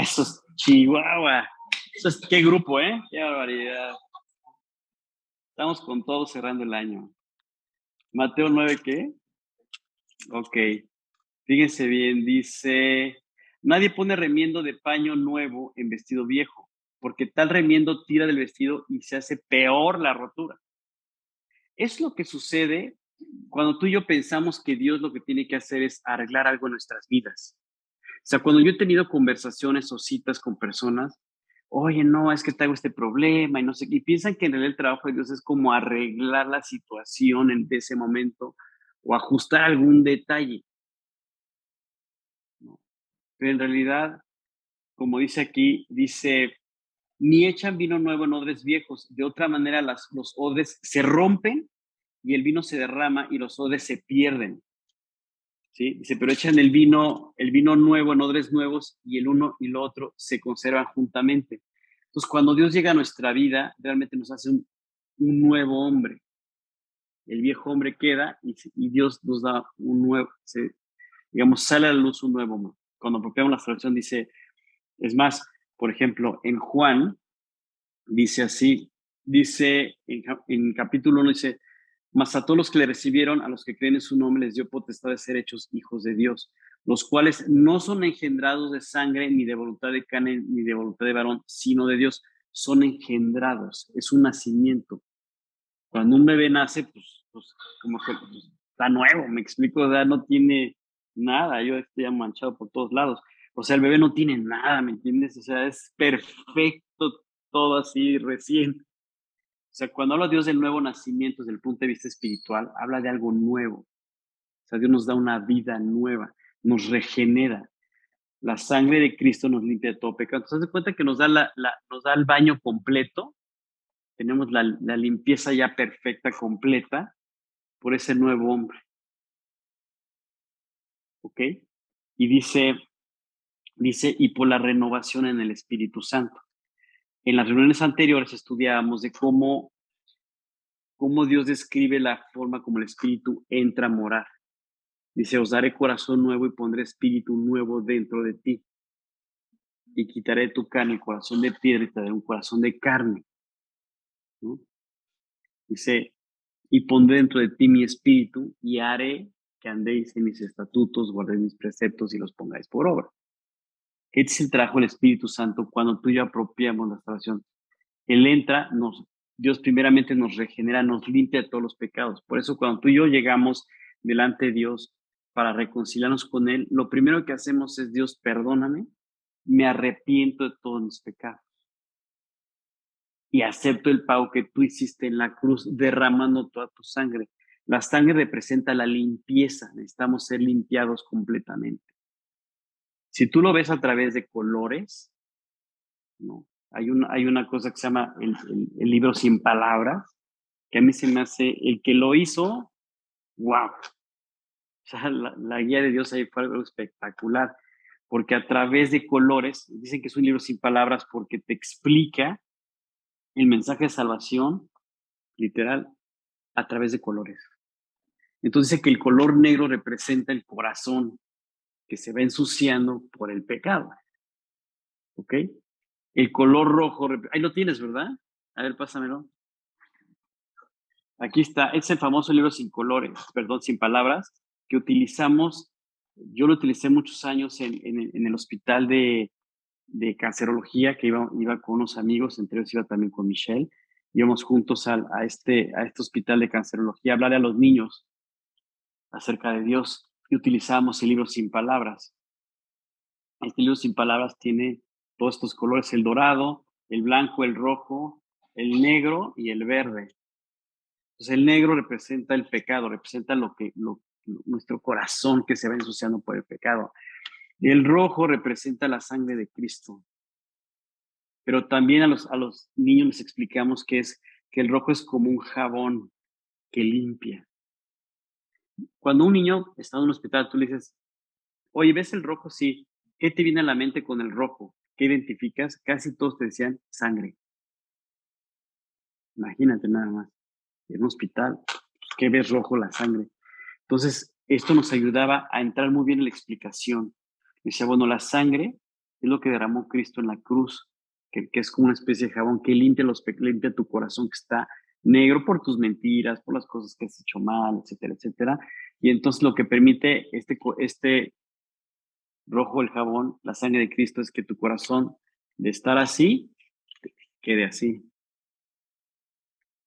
Eso es Chihuahua. Entonces, qué grupo, ¿eh? Qué barbaridad. Estamos con todo cerrando el año. Mateo 9, ¿qué? Ok. Fíjense bien, dice, nadie pone remiendo de paño nuevo en vestido viejo, porque tal remiendo tira del vestido y se hace peor la rotura. Es lo que sucede cuando tú y yo pensamos que Dios lo que tiene que hacer es arreglar algo en nuestras vidas. O sea, cuando yo he tenido conversaciones o citas con personas, oye, no, es que traigo este problema y no sé qué, y piensan que en realidad el trabajo de Dios es como arreglar la situación en ese momento o ajustar algún detalle, ¿no? Pero en realidad, como dice aquí, dice, ni echan vino nuevo en odres viejos, de otra manera los odres se rompen y el vino se derrama y los odres se pierden. ¿Sí? Dice, pero echan el vino nuevo en odres nuevos y el uno y lo otro se conservan juntamente. Entonces, cuando Dios llega a nuestra vida, realmente nos hace un nuevo hombre. El viejo hombre queda y Dios nos da un nuevo, digamos, sale a la luz un nuevo hombre. Cuando apropiamos la traducción dice, es más, por ejemplo, en Juan dice así, dice en capítulo 1, dice, mas a todos los que le recibieron, a los que creen en su nombre, les dio potestad de ser hechos hijos de Dios, los cuales no son engendrados de sangre, ni de voluntad de carne, ni de voluntad de varón, sino de Dios. Son engendrados, es un nacimiento. Cuando un bebé nace, pues como que pues, está nuevo, me explico, o sea, no tiene nada, yo estoy manchado por todos lados. O sea, el bebé no tiene nada, ¿me entiendes? O sea, es perfecto, todo así recién. O sea, cuando habla Dios del nuevo nacimiento desde el punto de vista espiritual, habla de algo nuevo. O sea, Dios nos da una vida nueva, nos regenera. La sangre de Cristo nos limpia de todo pecado. Entonces, haz de cuenta que nos da, nos da el baño completo. Tenemos la limpieza ya perfecta, completa, por ese nuevo hombre. ¿Ok? Y dice, y por la renovación en el Espíritu Santo. En las reuniones anteriores estudiábamos de cómo Dios describe la forma como el Espíritu entra a morar. Dice, os daré corazón nuevo y pondré espíritu nuevo dentro de ti. Y quitaré de tu carne el corazón de piedra y te daré un corazón de carne, ¿no? Dice, y pondré dentro de ti mi espíritu y haré que andéis en mis estatutos, guardéis mis preceptos y los pongáis por obra. Este es el trabajo del Espíritu Santo cuando tú y yo apropiamos la salvación. Él entra, Dios primeramente nos regenera, nos limpia de todos los pecados. Por eso cuando tú y yo llegamos delante de Dios para reconciliarnos con Él, lo primero que hacemos es, Dios, perdóname, me arrepiento de todos mis pecados y acepto el pago que tú hiciste en la cruz, derramando toda tu sangre. La sangre representa la limpieza, necesitamos ser limpiados completamente. Si tú lo ves a través de colores, ¿no? Hay una cosa que se llama el libro sin palabras, que a mí se me hace, el que lo hizo, wow. O sea, la guía de Dios ahí fue algo espectacular, porque a través de colores, dicen que es un libro sin palabras porque te explica el mensaje de salvación, literal, a través de colores. Entonces dice que el color negro representa el corazón que se va ensuciando por el pecado, ¿ok? El color rojo, ahí lo tienes, ¿verdad? A ver, pásamelo. Aquí está, es el famoso libro sin colores, perdón, sin palabras, que utilizamos, yo lo utilicé muchos años en el hospital de cancerología, que iba con unos amigos, entre ellos iba también con Michelle, íbamos juntos a este hospital de cancerología a hablarle a los niños acerca de Dios y utilizábamos el libro sin palabras. Este libro sin palabras tiene todos estos colores, el dorado, el blanco, el rojo, el negro y el verde. Entonces el negro representa el pecado, representa nuestro corazón que se va ensuciando por el pecado. Y el rojo representa la sangre de Cristo. Pero también a los niños les explicamos que el rojo es como un jabón que limpia. Cuando un niño está en un hospital, tú le dices, oye, ¿ves el rojo? Sí. ¿Qué te viene a la mente con el rojo? ¿Qué identificas? Casi todos te decían sangre. Imagínate nada más. En un hospital, ¿qué ves rojo? La sangre. Entonces, esto nos ayudaba a entrar muy bien en la explicación. Decía, bueno, la sangre es lo que derramó Cristo en la cruz, que es como una especie de jabón que limpia tu corazón que está negro por tus mentiras, por las cosas que has hecho mal, etcétera, etcétera. Y entonces lo que permite este rojo el jabón, la sangre de Cristo, es que tu corazón de estar así, quede así.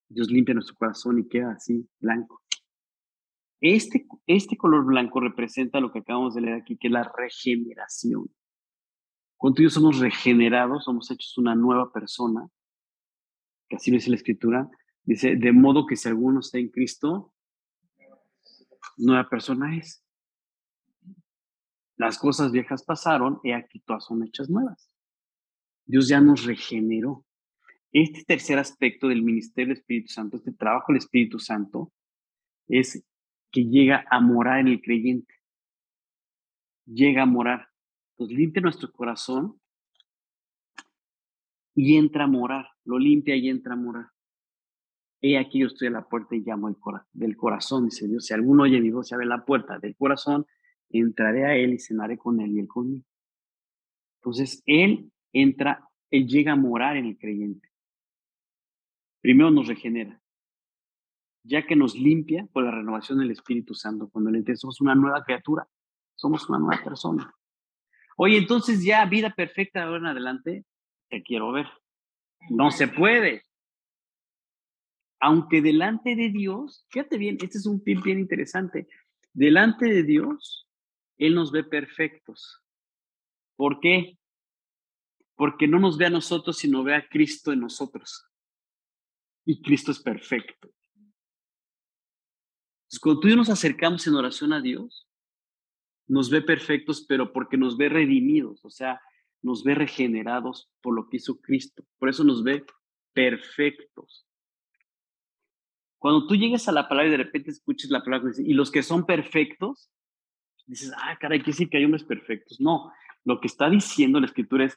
Dios limpia nuestro corazón y queda así, blanco. Este color blanco representa lo que acabamos de leer aquí, que es la regeneración. Cuando tú y yo somos regenerados, somos hechos una nueva persona, que así lo dice la Escritura, dice, de modo que si alguno está en Cristo, nueva persona es. Las cosas viejas pasaron, y aquí todas son hechas nuevas. Dios ya nos regeneró. Este tercer aspecto del ministerio del Espíritu Santo, este trabajo del Espíritu Santo, es que llega a morar en el creyente. Llega a morar. Entonces limpia nuestro corazón y entra a morar. Lo limpia y entra a morar. He aquí yo estoy a la puerta y llamo del corazón, dice Dios. Si alguno oye mi voz y abre la puerta del corazón, entraré a él y cenaré con él y él conmigo. Entonces, él llega a morar en el creyente. Primero nos regenera, ya que nos limpia por la renovación del Espíritu Santo. Cuando le entiendes, somos una nueva criatura, somos una nueva persona. Oye, entonces ya vida perfecta de ahora en adelante, te quiero ver. No se puede. Aunque delante de Dios, fíjate bien, este es un tip bien interesante. Delante de Dios, Él nos ve perfectos. ¿Por qué? Porque no nos ve a nosotros, sino ve a Cristo en nosotros. Y Cristo es perfecto. Entonces, cuando tú y yo nos acercamos en oración a Dios, nos ve perfectos, pero porque nos ve redimidos, o sea, nos ve regenerados por lo que hizo Cristo. Por eso nos ve perfectos. Cuando tú llegues a la palabra y de repente escuches la palabra y los que son perfectos, dices, caray, ¿qué sí que hay hombres perfectos? No, lo que está diciendo la Escritura es,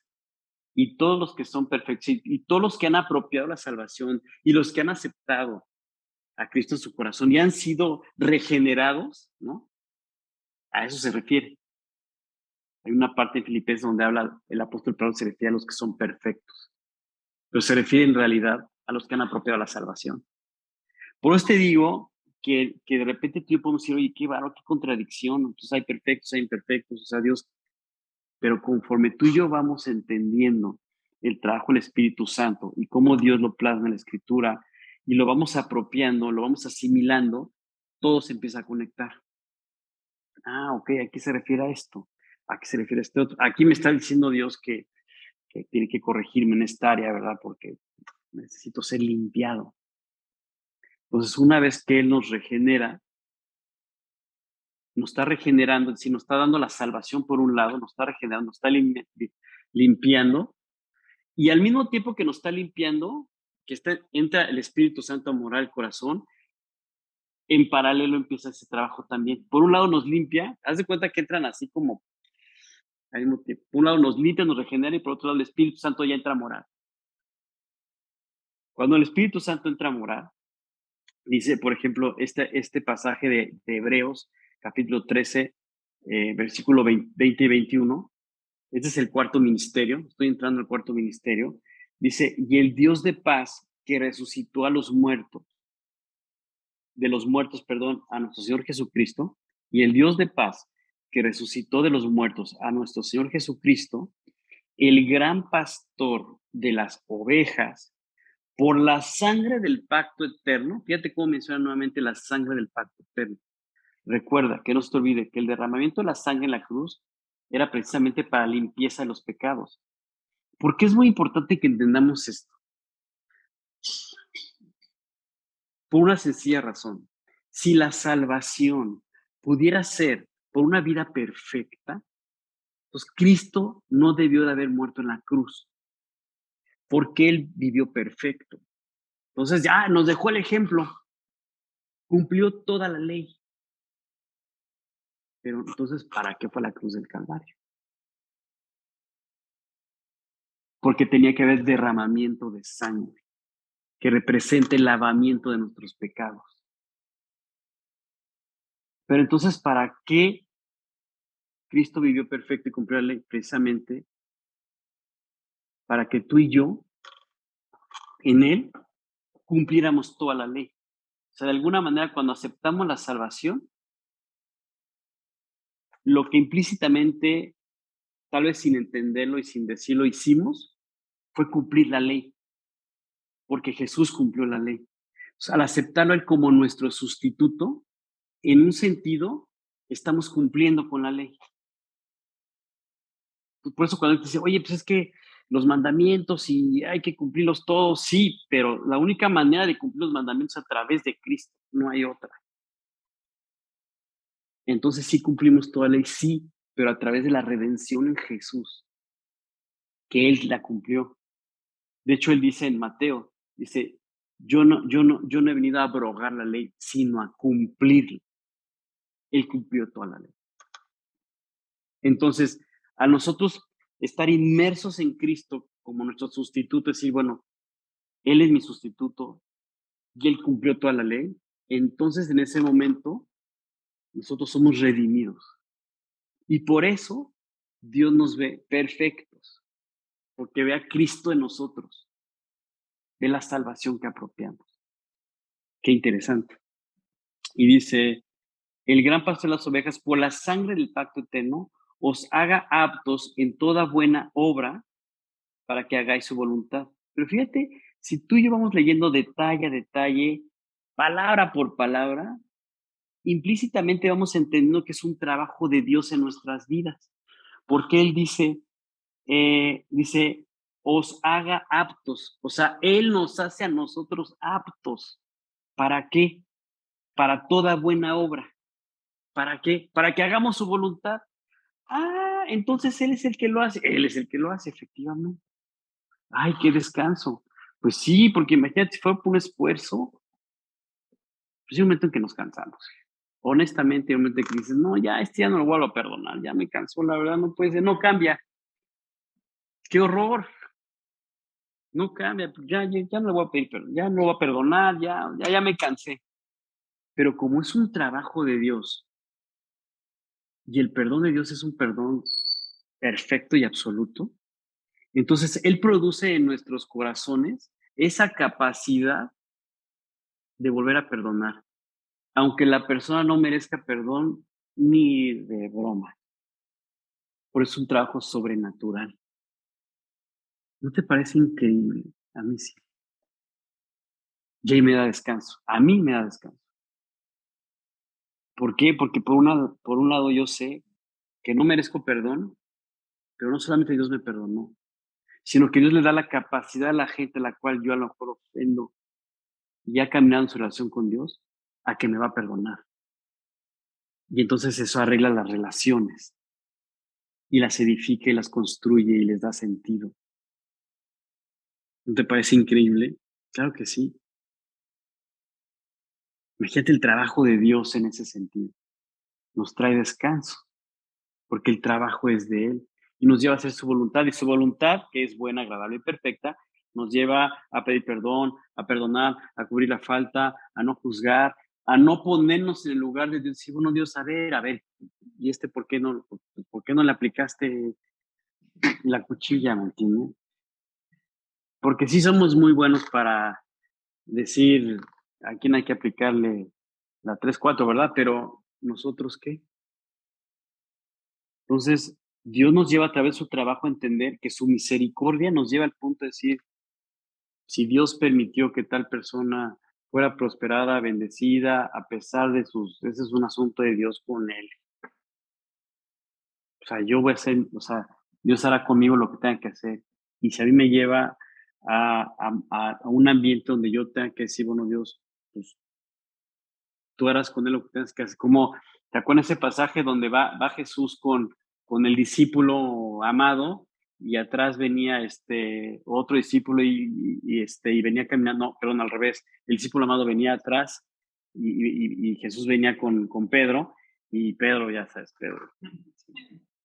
y todos los que son perfectos, y todos los que han apropiado la salvación, y los que han aceptado a Cristo en su corazón y han sido regenerados, ¿no? A eso se refiere. Hay una parte en Filipenses donde habla, el apóstol Pablo se refiere a los que son perfectos, pero se refiere en realidad a los que han apropiado la salvación. Por eso te digo que de repente tú y yo podemos decir, oye, qué bárbaro, qué contradicción, entonces hay perfectos, hay imperfectos, o sea, Dios, pero conforme tú y yo vamos entendiendo el trabajo del Espíritu Santo y cómo Dios lo plasma en la Escritura y lo vamos apropiando, lo vamos asimilando, todo se empieza a conectar. Ok, ¿a qué se refiere a esto? ¿A qué se refiere a este otro? Aquí me está diciendo Dios que tiene que corregirme en esta área, ¿verdad? Porque necesito ser limpiado. Entonces, una vez que Él nos regenera, nos está regenerando, si nos está dando la salvación por un lado, nos está regenerando, nos está limpiando, y al mismo tiempo que nos está limpiando, entra el Espíritu Santo a morar el corazón, en paralelo empieza ese trabajo también. Por un lado nos limpia, haz de cuenta que entran así como al mismo tiempo. Por un lado nos limpia, nos regenera, y por otro lado el Espíritu Santo ya entra a morar. Cuando el Espíritu Santo entra a morar, dice, por ejemplo, este pasaje de Hebreos, capítulo 13, versículo 20 y 21, este es el cuarto ministerio, estoy entrando al cuarto ministerio, dice, y el Dios de paz que resucitó a los muertos, a nuestro Señor Jesucristo, y el Dios de paz que resucitó de los muertos a nuestro Señor Jesucristo, el gran pastor de las ovejas, por la sangre del pacto eterno. Fíjate cómo menciona nuevamente la sangre del pacto eterno. Recuerda, que no se te olvide que el derramamiento de la sangre en la cruz era precisamente para la limpieza de los pecados. ¿Por qué es muy importante que entendamos esto? Por una sencilla razón. Si la salvación pudiera ser por una vida perfecta, pues Cristo no debió de haber muerto en la cruz, porque Él vivió perfecto. Entonces ya nos dejó el ejemplo, cumplió toda la ley. Pero entonces, ¿para qué fue la cruz del Calvario? Porque tenía que haber derramamiento de sangre, que represente el lavamiento de nuestros pecados. Pero entonces, ¿para qué Cristo vivió perfecto y cumplió la ley? Precisamente para que tú y yo, en Él, cumpliéramos toda la ley. O sea, de alguna manera, cuando aceptamos la salvación, lo que implícitamente, tal vez sin entenderlo y sin decirlo, hicimos, fue cumplir la ley, porque Jesús cumplió la ley. O sea, al aceptarlo Él como nuestro sustituto, en un sentido, estamos cumpliendo con la ley. Por eso cuando Él te dice, oye, pues es que los mandamientos y hay que cumplirlos todos, sí, pero la única manera de cumplir los mandamientos es a través de Cristo, no hay otra. Entonces sí cumplimos toda la ley, sí, pero a través de la redención en Jesús, que Él la cumplió. De hecho, Él dice en Mateo, dice, yo no he venido a abrogar la ley, sino a cumplirla. Él cumplió toda la ley. Entonces, a nosotros estar inmersos en Cristo como nuestro sustituto, es decir, bueno, Él es mi sustituto y Él cumplió toda la ley, entonces en ese momento nosotros somos redimidos. Y por eso Dios nos ve perfectos, porque ve a Cristo en nosotros, ve la salvación que apropiamos. Qué interesante. Y dice, el gran pastor de las ovejas, por la sangre del pacto eterno, os haga aptos en toda buena obra para que hagáis su voluntad. Pero fíjate, si tú y yo vamos leyendo detalle a detalle, palabra por palabra, implícitamente vamos entendiendo que es un trabajo de Dios en nuestras vidas. Porque Él dice, os haga aptos. O sea, Él nos hace a nosotros aptos. ¿Para qué? Para toda buena obra. ¿Para qué? Para que hagamos su voluntad. Ah, entonces Él es el que lo hace. Él es el que lo hace, efectivamente. Ay, qué descanso. Pues sí, porque imagínate, si fuera por un esfuerzo, pues hay un momento en que nos cansamos. Honestamente, hay un momento en que dices, no, ya, este ya no lo vuelvo a perdonar, ya me cansó, la verdad, no puede ser, no cambia. Qué horror, no cambia, pues ya no le voy a pedir perdón, ya no lo voy a perdonar, ya me cansé. Pero como es un trabajo de Dios y el perdón de Dios es un perdón perfecto y absoluto, entonces Él produce en nuestros corazones esa capacidad de volver a perdonar, aunque la persona no merezca perdón ni de broma. Por eso es un trabajo sobrenatural. ¿No te parece increíble? A mí sí. Y ahí me da descanso. A mí me da descanso. ¿Por qué? Porque por un lado yo sé que no merezco perdón, pero no solamente Dios me perdonó, sino que Dios le da la capacidad a la gente a la cual yo a lo mejor ofendo y ya caminando en su relación con Dios, a que me va a perdonar. Y entonces eso arregla las relaciones y las edifica y las construye y les da sentido. ¿No te parece increíble? Claro que sí. Imagínate el trabajo de Dios en ese sentido. Nos trae descanso, porque el trabajo es de Él y nos lleva a hacer su voluntad. Y su voluntad, que es buena, agradable y perfecta, nos lleva a pedir perdón, a perdonar, a cubrir la falta, a no juzgar, a no ponernos en el lugar de Dios. Decir, bueno, Dios, a ver, ¿y por qué no le aplicaste la cuchilla, ¿me entiendes? Porque sí somos muy buenos para decir a quién hay que aplicarle la 3 4, ¿verdad? Pero nosotros, ¿qué? Entonces, Dios nos lleva a través de su trabajo a entender que su misericordia nos lleva al punto de decir, si Dios permitió que tal persona fuera prosperada, bendecida, a pesar de ese es un asunto de Dios con él. O sea, yo voy a hacer, o sea, Dios hará conmigo lo que tenga que hacer. Y si a mí me lleva a un ambiente donde yo tenga que decir, bueno, Dios, pues tú harás con él lo que tengas que hacer. Como, ¿te acuerdas ese pasaje donde va Jesús con el discípulo amado y atrás venía otro discípulo y venía caminando, no, perdón, al revés, el discípulo amado venía atrás y Jesús venía con Pedro y Pedro, ya sabes, Pedro.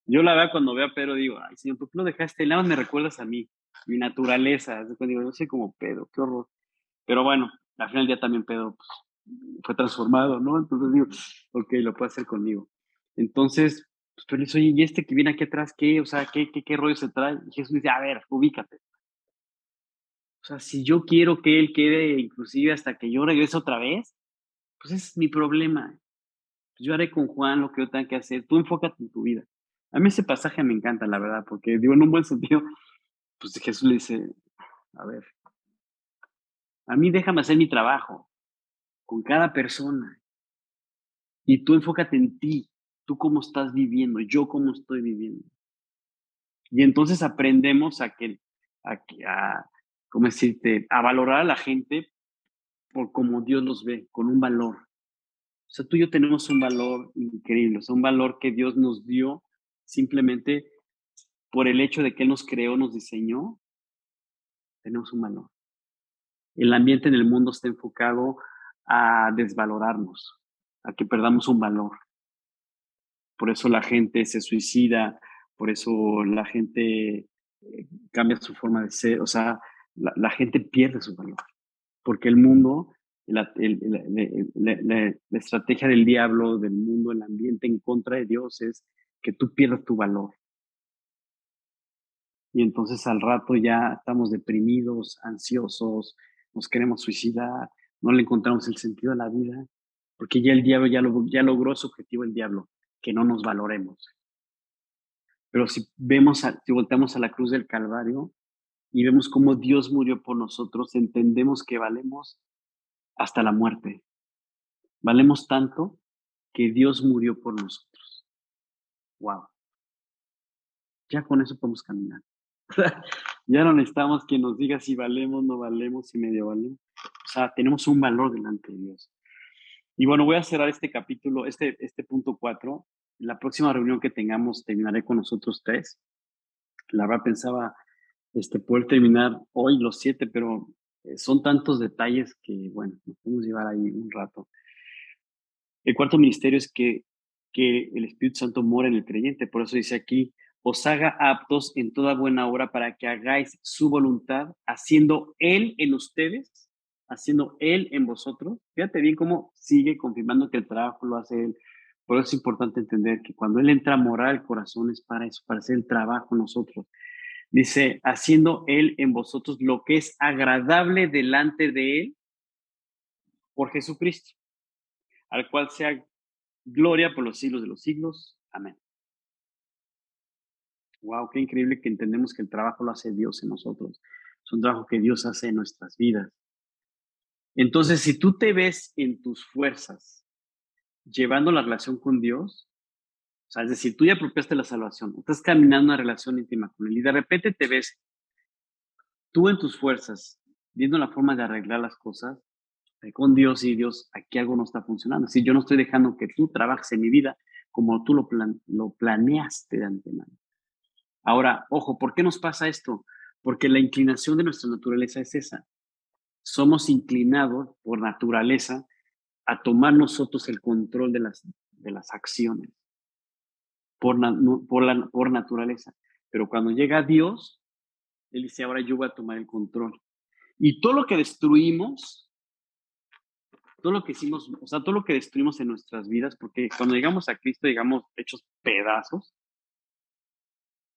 Yo la verdad cuando veo a Pedro digo, ay Señor, ¿por qué lo dejaste? Nada más me recuerdas a mí, mi naturaleza. Digo, yo soy como Pedro, qué horror. Pero bueno, al final del día también Pedro pues, fue transformado, ¿no? Entonces digo, ok, lo puede hacer conmigo. Entonces, pues, pero le dice, oye, ¿y este que viene aquí atrás qué? O sea, ¿qué rollo se trae? Y Jesús dice, a ver, ubícate. O sea, si yo quiero que él quede inclusive hasta que yo regrese otra vez, pues ese es mi problema. Pues yo haré con Juan lo que yo tenga que hacer. Tú enfócate en tu vida. A mí ese pasaje me encanta, la verdad, porque digo, en un buen sentido, pues Jesús le dice, a ver, a mí déjame hacer mi trabajo con cada persona y tú enfócate en ti, tú cómo estás viviendo, yo cómo estoy viviendo. Y entonces aprendemos ¿cómo decirte? A valorar a la gente por como Dios los ve, con un valor. O sea, tú y yo tenemos un valor increíble, o sea, un valor que Dios nos dio simplemente por el hecho de que Él nos creó, nos diseñó, tenemos un valor. El ambiente en el mundo está enfocado a desvalorarnos, a que perdamos un valor. Por eso la gente se suicida, por eso la gente cambia su forma de ser, o sea, la gente pierde su valor, porque el mundo, la estrategia del diablo, del mundo, el ambiente en contra de Dios es que tú pierdas tu valor. Y entonces al rato ya estamos deprimidos, ansiosos, nos queremos suicidar, no le encontramos el sentido a la vida, porque ya el diablo ya logró su objetivo, el diablo, que no nos valoremos. Pero si volteamos a la cruz del Calvario y vemos cómo Dios murió por nosotros, entendemos que valemos hasta la muerte. Valemos tanto que Dios murió por nosotros. Wow. Ya con eso podemos caminar. Ya no necesitamos que nos diga si valemos, no valemos, si medio valemos. O sea, tenemos un valor delante de Dios. Y bueno, voy a cerrar este capítulo, este punto 4. La próxima reunión que tengamos, terminaré con nosotros 3. La verdad pensaba poder terminar hoy los 7, pero son tantos detalles que, bueno, nos podemos llevar ahí un rato. El cuarto ministerio es que el Espíritu Santo mora en el creyente. Por eso dice aquí, os haga aptos en toda buena obra para que hagáis su voluntad, haciendo Él en ustedes, haciendo Él en vosotros. Fíjate bien cómo sigue confirmando que el trabajo lo hace Él. Por eso es importante entender que cuando Él entra a morar el corazón es para eso, para hacer el trabajo en nosotros. Dice, haciendo Él en vosotros lo que es agradable delante de Él por Jesucristo, al cual sea gloria por los siglos de los siglos. Amén. Wow, qué increíble que entendemos que el trabajo lo hace Dios en nosotros. Es un trabajo que Dios hace en nuestras vidas. Entonces, si tú te ves en tus fuerzas llevando la relación con Dios, o sea, es decir, tú ya apropiaste la salvación, estás caminando una relación íntima con Él y de repente te ves tú en tus fuerzas viendo la forma de arreglar las cosas con Dios y Dios, aquí algo no está funcionando. Si yo no estoy dejando que tú trabajes en mi vida como tú lo planeaste de antemano. Ahora, ojo, ¿por qué nos pasa esto? Porque la inclinación de nuestra naturaleza es esa. Somos inclinados por naturaleza a tomar nosotros el control de las acciones, por naturaleza. Pero cuando llega Dios, Él dice, ahora yo voy a tomar el control. Y todo lo que destruimos, todo lo que hicimos, o sea, todo lo que destruimos en nuestras vidas, porque cuando llegamos a Cristo, llegamos hechos pedazos,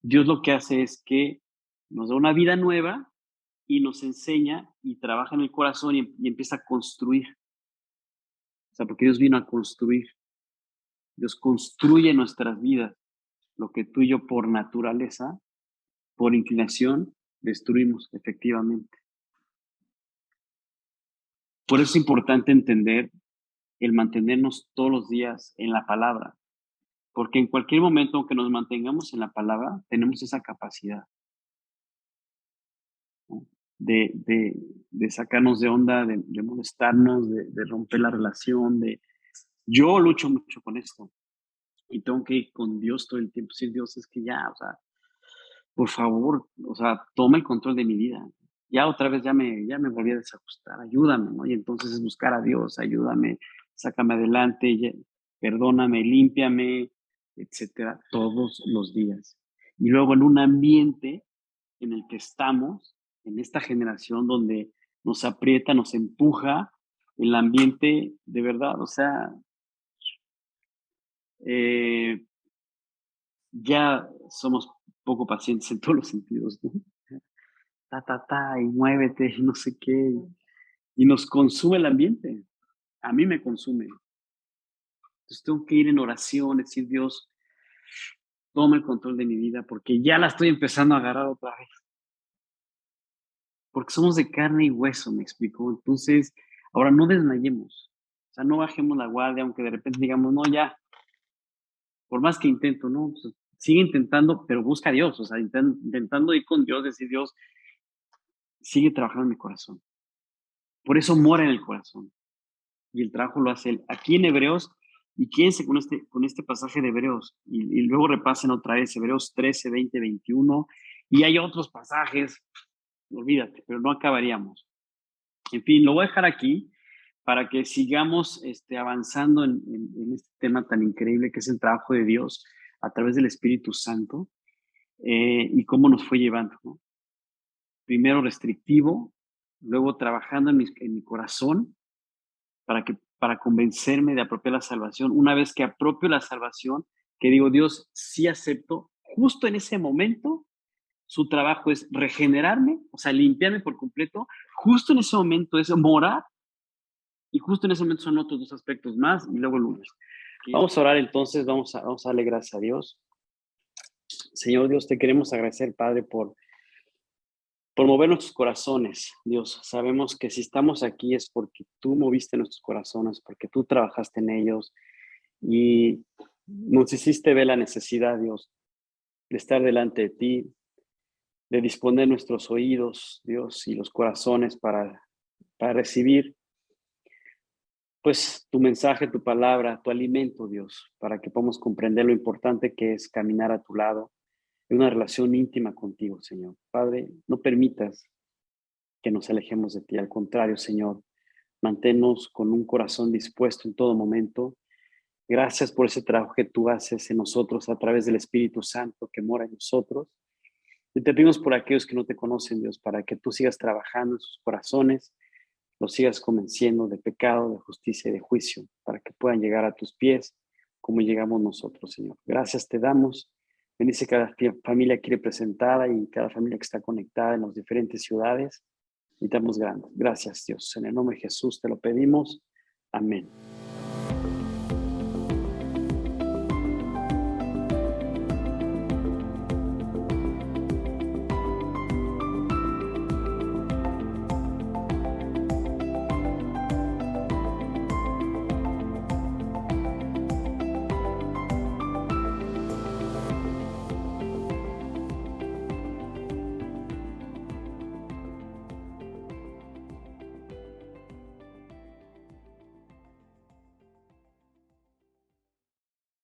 Dios lo que hace es que nos da una vida nueva y nos enseña y trabaja en el corazón y empieza a construir. O sea, porque Dios vino a construir. Dios construye nuestras vidas. Lo que tú y yo por naturaleza, por inclinación, destruimos efectivamente. Por eso es importante entender el mantenernos todos los días en la palabra. Porque en cualquier momento, aunque nos mantengamos en la palabra, tenemos esa capacidad, ¿no? de sacarnos de onda, de molestarnos, de romper la relación. Yo lucho mucho con esto y tengo que ir con Dios todo el tiempo. Decir, Dios, es que ya, o sea, por favor, o sea, toma el control de mi vida. Ya otra vez ya me volví a desajustar, ayúdame, ¿no? Y entonces es buscar a Dios, ayúdame, sácame adelante, perdóname, límpiame, etcétera, todos los días. Y luego en un ambiente en el que estamos, en esta generación donde nos aprieta, nos empuja, el ambiente de verdad, o sea, eh, ya somos poco pacientes en todos los sentidos, ¿no? y muévete, y no sé qué. Y nos consume el ambiente. A mí me consume. Entonces tengo que ir en oración, decir, Dios, toma el control de mi vida, porque ya la estoy empezando a agarrar otra vez. Porque somos de carne y hueso, me explicó. Entonces, ahora no desmayemos. O sea, no bajemos la guardia, aunque de repente digamos, no, ya, por más que intento, no, pues, sigue intentando, pero busca a Dios. O sea, intentando ir con Dios, decir, Dios, sigue trabajando en mi corazón. Por eso mora en el corazón. Y el trabajo lo hace Él. Aquí en Hebreos, y quédense con este pasaje de Hebreos, y luego repasen otra vez Hebreos 13, 20, 21, y hay otros pasajes, olvídate, pero no acabaríamos. En fin, lo voy a dejar aquí para que sigamos avanzando en este tema tan increíble que es el trabajo de Dios a través del Espíritu Santo, y cómo nos fue llevando, ¿no? Primero restrictivo, luego trabajando en mi corazón, para convencerme de apropiar la salvación. Una vez que apropio la salvación, que digo, Dios, sí acepto, justo en ese momento, su trabajo es regenerarme, o sea, limpiarme por completo. Justo en ese momento es morar, y justo en ese momento son otros dos aspectos más, y luego el lunes. Vamos a orar entonces, vamos a darle gracias a Dios. Señor Dios, te queremos agradecer, Padre, por mover nuestros corazones. Dios, sabemos que si estamos aquí es porque tú moviste nuestros corazones, porque tú trabajaste en ellos, y nos hiciste ver la necesidad, Dios, de estar delante de ti, de disponer nuestros oídos, Dios, y los corazones para recibir, pues, tu mensaje, tu palabra, tu alimento, Dios, para que podamos comprender lo importante que es caminar a tu lado en una relación íntima contigo, Señor. Padre, no permitas que nos alejemos de ti. Al contrario, Señor, manténnos con un corazón dispuesto en todo momento. Gracias por ese trabajo que tú haces en nosotros a través del Espíritu Santo que mora en nosotros. Y te pedimos por aquellos que no te conocen, Dios, para que tú sigas trabajando en sus corazones, los sigas convenciendo de pecado, de justicia y de juicio, para que puedan llegar a tus pies como llegamos nosotros, Señor. Gracias te damos. Bendice cada familia aquí representada y cada familia que está conectada en las diferentes ciudades. Y te damos gracias, Dios. En el nombre de Jesús te lo pedimos. Amén.